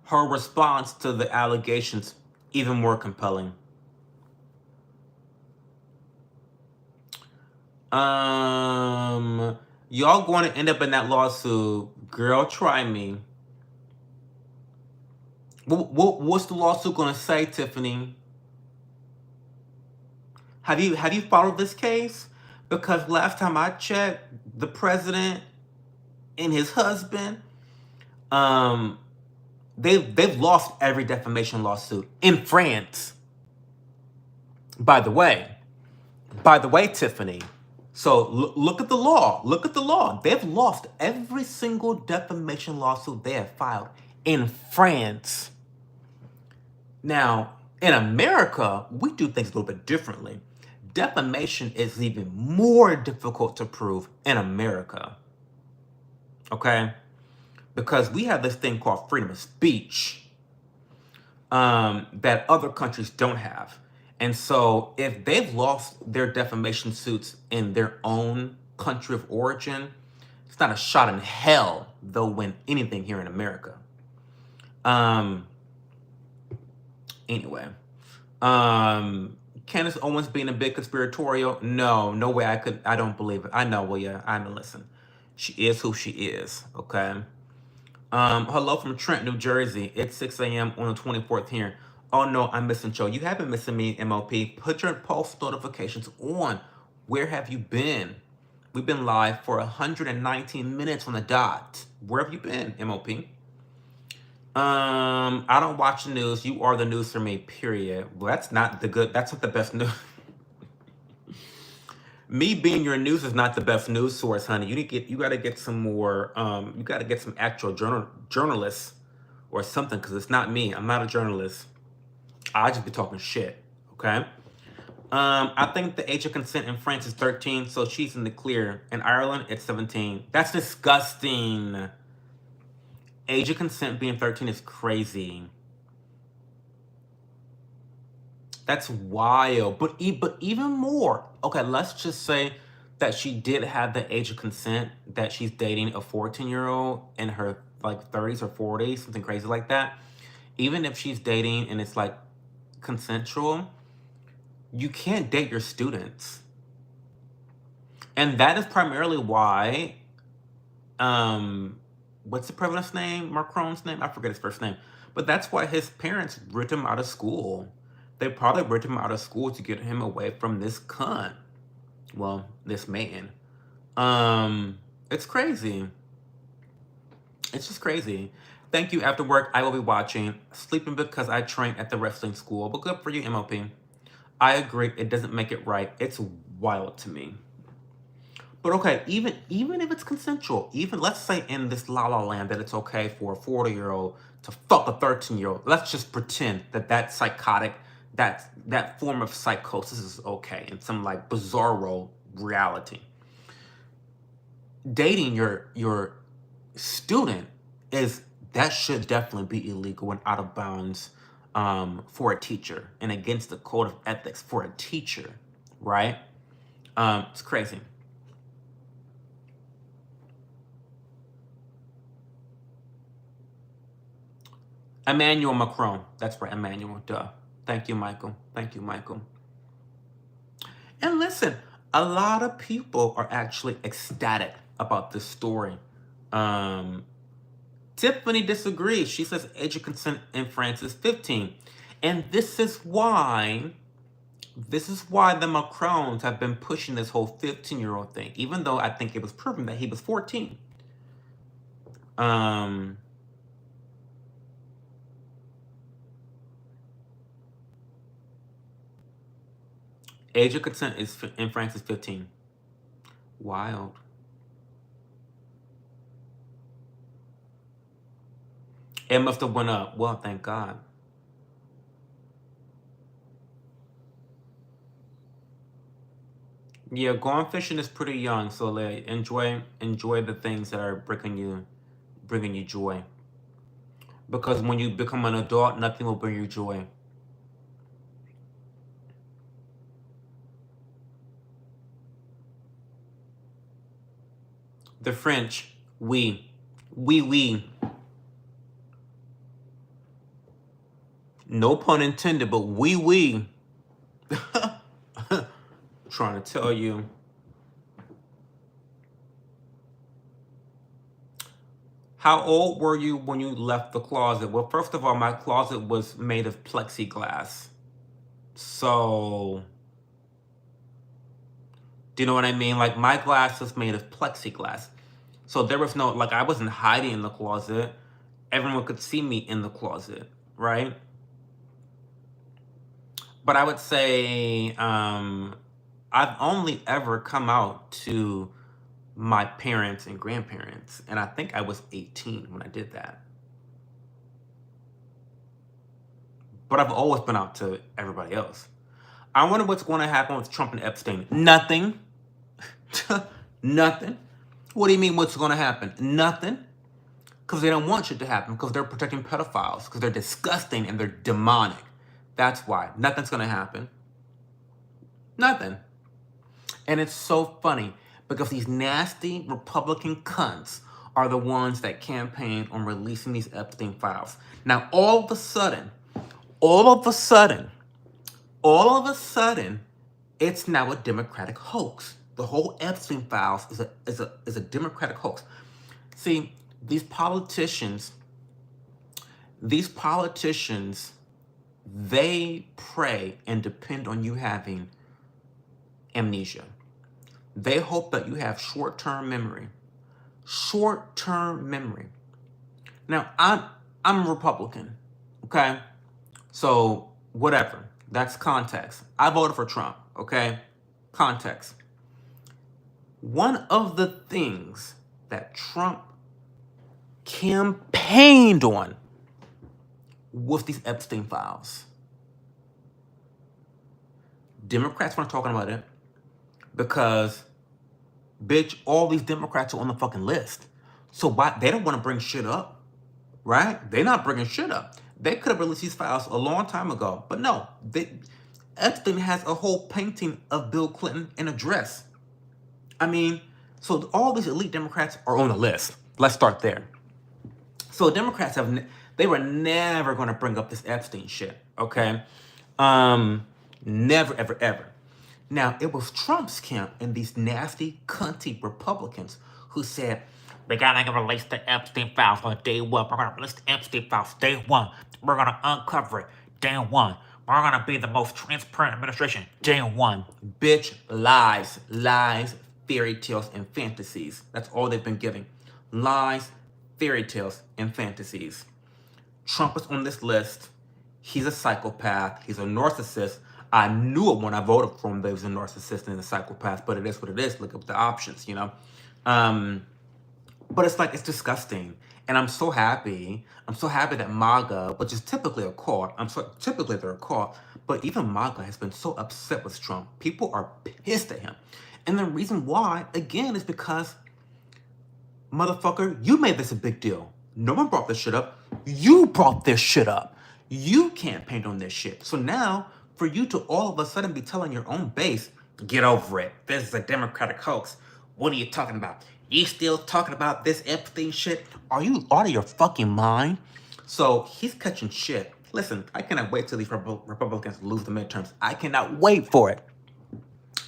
Her response to the allegations, even more compelling. Y'all going to end up in that lawsuit. Girl, try me. What's the lawsuit going to say, Tiffany? Have you followed this case? Because last time I checked, the president and his husband, they've lost every defamation lawsuit in France. By the way, Tiffany. So look at the law. Look at the law. They've lost every single defamation lawsuit they have filed in France. Now, in America, we do things a little bit differently. Defamation is even more difficult to prove in America. Okay? Because we have this thing called freedom of speech that other countries don't have. And so if they've lost their defamation suits in their own country of origin, it's not a shot in hell they'll win anything here in America. Anyway, Candace Owens being a big conspiratorial, no way I don't believe it. I know, well, yeah, I know, listen. She is who she is, okay? Hello from Trent, New Jersey. It's 6 a.m. on the 24th here. Oh no, I'm missing Joe. You have been missing me, MOP. Put your post notifications on. Where have you been? We've been live for 119 minutes on the dot. Where have you been, MOP? I don't watch the news. You are the news for me, period. Well, that's not the best news. Me being your news is not the best news source, honey. You gotta get some more, you gotta get some actual journalists or something, because it's not me. I'm not a journalist. I just be talking shit, okay? I think the age of consent in France is 13, so she's in the clear. In Ireland, it's 17. That's disgusting. Age of consent being 13 is crazy. That's wild. But even more. Okay, let's just say that she did have the age of consent, that she's dating a 14-year-old in her like 30s or 40s, something crazy like that. Even if she's dating and it's like consensual, you can't date your students. And that is primarily why what's the president's name? Macron's name? I forget his first name. But that's why his parents ripped him out of school. They probably ripped him out of school to get him away from this cunt. Well, this man. It's crazy. It's just crazy. Thank you. After work, I will be watching. Sleeping because I train at the wrestling school. But good for you, MLP. I agree. It doesn't make it right. It's wild to me. But okay, even if it's consensual, even let's say in this la la land that it's okay for a 40-year-old to fuck a 13-year-old. Let's just pretend that psychotic, that form of psychosis is okay in some like bizarro reality. Dating your student that should definitely be illegal and out of bounds for a teacher and against the code of ethics for a teacher, right? It's crazy. Emmanuel Macron. That's right, Emmanuel. Duh. Thank you, Michael. Thank you, Michael. And listen, a lot of people are actually ecstatic about this story. Tiffany disagrees. She says age of consent in France is 15. And this is why the Macrons have been pushing this whole 15-year-old thing, even though I think it was proven that he was 14. Age of consent in France is 15. Wild. It must have went up. Well, thank God. Yeah, going fishing is pretty young, so like, enjoy the things that are bringing you joy. Because when you become an adult, nothing will bring you joy. The French, oui. No pun intended, but oui. Trying to tell you. How old were you when you left the closet? Well, first of all, my closet was made of plexiglass. So, do you know what I mean? Like, my glass was made of plexiglass. So there was no, like, I wasn't hiding in the closet. Everyone could see me in the closet, right? But I would say I've only ever come out to my parents and grandparents, and I think I was 18 when I did that. But I've always been out to everybody else. I wonder what's going to happen with Trump and Epstein. Nothing. Nothing. What do you mean what's going to happen? Nothing. Because they don't want shit to happen, because they're protecting pedophiles, because they're disgusting and they're demonic. That's why. Nothing's going to happen. Nothing. And it's so funny, because these nasty Republican cunts are the ones that campaigned on releasing these Epstein files. Now, all of a sudden, it's now a Democratic hoax. The whole Epstein files is a Democratic hoax. See, these politicians, they pray and depend on you having amnesia. They hope that you have short-term memory. Short-term memory. Now, I'm a Republican, okay? So, whatever. That's context. I voted for Trump, okay? Context. One of the things that Trump campaigned on was these Epstein files. Democrats weren't talking about it because, bitch, all these Democrats are on the fucking list. So why they don't want to bring shit up, right? They're not bringing shit up. They could have released these files a long time ago, but no, Epstein has a whole painting of Bill Clinton in a dress. I mean, so all these elite Democrats are on the list. Let's start there. So Democrats they were never going to bring up this Epstein shit, okay? Never, ever, ever. Now, it was Trump's camp and these nasty, cunty Republicans who said, we gotta release the Epstein files on day one. We're gonna release the Epstein files day one. We're gonna uncover it day one. We're gonna be the most transparent administration day one. Bitch, lies, lies, fairy tales, and fantasies. That's all they've been giving. Lies, fairy tales, and fantasies. Trump is on this list. He's a psychopath. He's a narcissist. I knew it when I voted for him that he was a narcissist and a psychopath, but it is what it is. Look up the options, you know? But it's like, it's disgusting. And I'm so happy. I'm so happy that MAGA, which is typically a cult, typically they're a cult, but even MAGA has been so upset with Trump. People are pissed at him. And the reason why, again, is because, motherfucker, you made this a big deal. No one brought this shit up. You brought this shit up. You campaigned on this shit. So now, for you to all of a sudden be telling your own base, get over it. This is a Democratic hoax. What are you talking about? You still talking about this Epstein shit? Are you out of your fucking mind? So he's catching shit. Listen, I cannot wait till these Republicans lose the midterms. I cannot wait for it.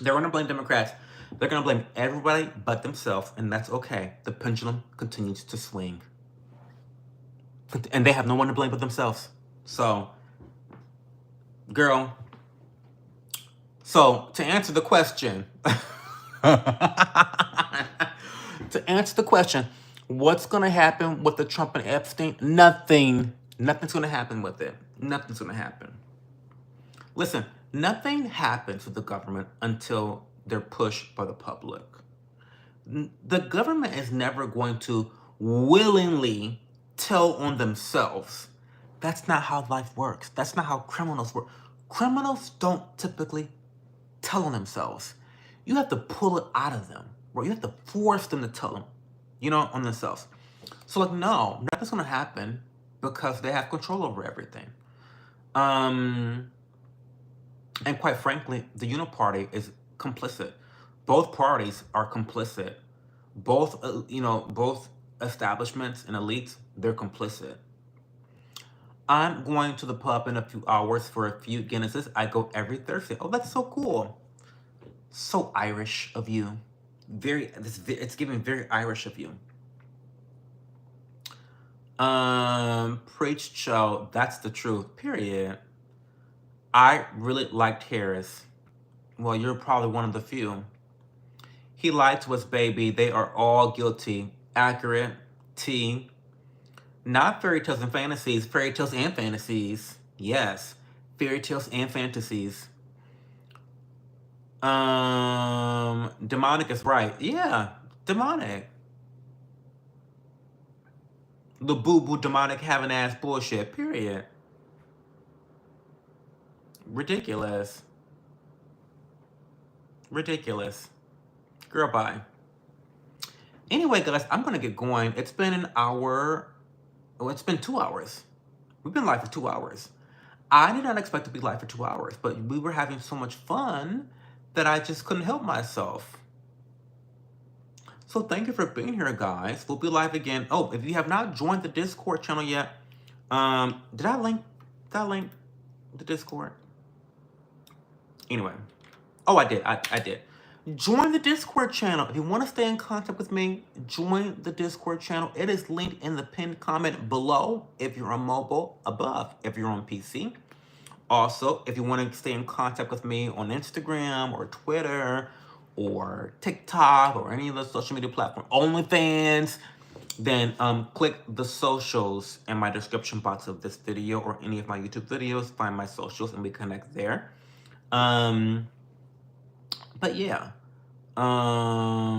They're going to blame Democrats. They're going to blame everybody but themselves, and that's okay. The pendulum continues to swing. And they have no one to blame but themselves. So, girl. So, to answer the question, what's going to happen with the Trump and Epstein? Nothing. Nothing's going to happen with it. Nothing's going to happen. Listen, nothing happens with the government until they're pushed by the public. The government is never going to willingly tell on themselves. That's not how life works. That's not how criminals work. Criminals don't typically tell on themselves. You have to pull it out of them, or you have to force them to tell them, on themselves. So, like, no, nothing's going to happen because they have control over everything. And quite frankly, the Uniparty is complicit. Both parties are complicit. Both, both establishments and elites, they're complicit. I'm going to the pub in a few hours for a few Guinnesses. I go every Thursday. Oh, that's so cool. So Irish of you. It's giving very Irish of you. Preach, Joe. That's the truth. Period. I really liked Harris. Well, you're probably one of the few. He lied to us, baby. They are all guilty. Accurate. T. Not fairy tales and fantasies. Fairy tales and fantasies. Yes. Fairy tales and fantasies. Demonic is right. Yeah. Demonic. The boo-boo demonic having ass bullshit. Period. Ridiculous. Ridiculous. Girl, bye. Anyway, guys, I'm going to get going. It's been an hour. Oh, it's been 2 hours. We've been live for 2 hours. I did not expect to be live for 2 hours, but we were having so much fun that I just couldn't help myself. So thank you for being here, guys. We'll be live again. Oh, if you have not joined the Discord channel yet, did I link the Discord? Anyway. Oh, I did. I did. Join the Discord channel. If you want to stay in contact with me, join the Discord channel. It is linked in the pinned comment below if you're on mobile, above if you're on PC. Also, if you want to stay in contact with me on Instagram or Twitter or TikTok or any of the social media platforms, OnlyFans, then click the socials in my description box of this video or any of my YouTube videos. Find my socials and we connect there. But yeah. Hi,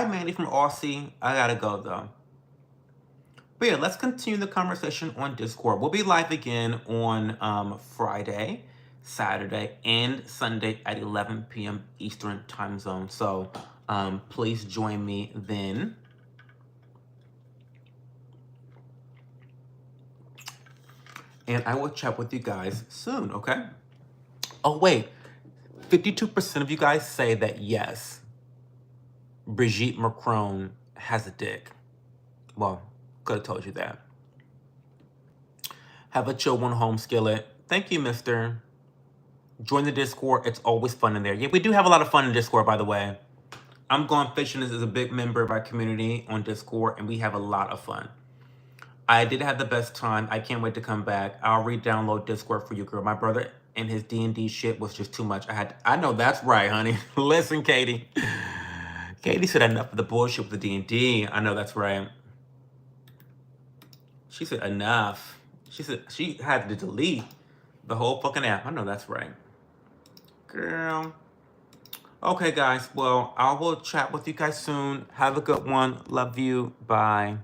Mandy from Aussie. I gotta go though. But yeah, let's continue the conversation on Discord. We'll be live again on Friday, Saturday, and Sunday at 11 p.m. Eastern time zone. So please join me then. And I will chat with you guys soon, okay? Oh, wait. 52% of you guys say that yes, Brigitte Macron has a dick. Well, could have told you that. Have a chill one home skillet. Thank you, mister. Join the Discord. It's always fun in there. Yeah, we do have a lot of fun in Discord, by the way. I'm Gone Fishing is a big member of our community on Discord, and we have a lot of fun. I did have the best time. I can't wait to come back. I'll re-download Discord for you, girl. My brother and his D&D shit was just too much. I know that's right, honey. Listen, Katie. Katie said enough of the bullshit with the D&D. I know that's right. She said enough. She said she had to delete the whole fucking app. I know that's right. Girl. Okay, guys. Well, I will chat with you guys soon. Have a good one. Love you. Bye.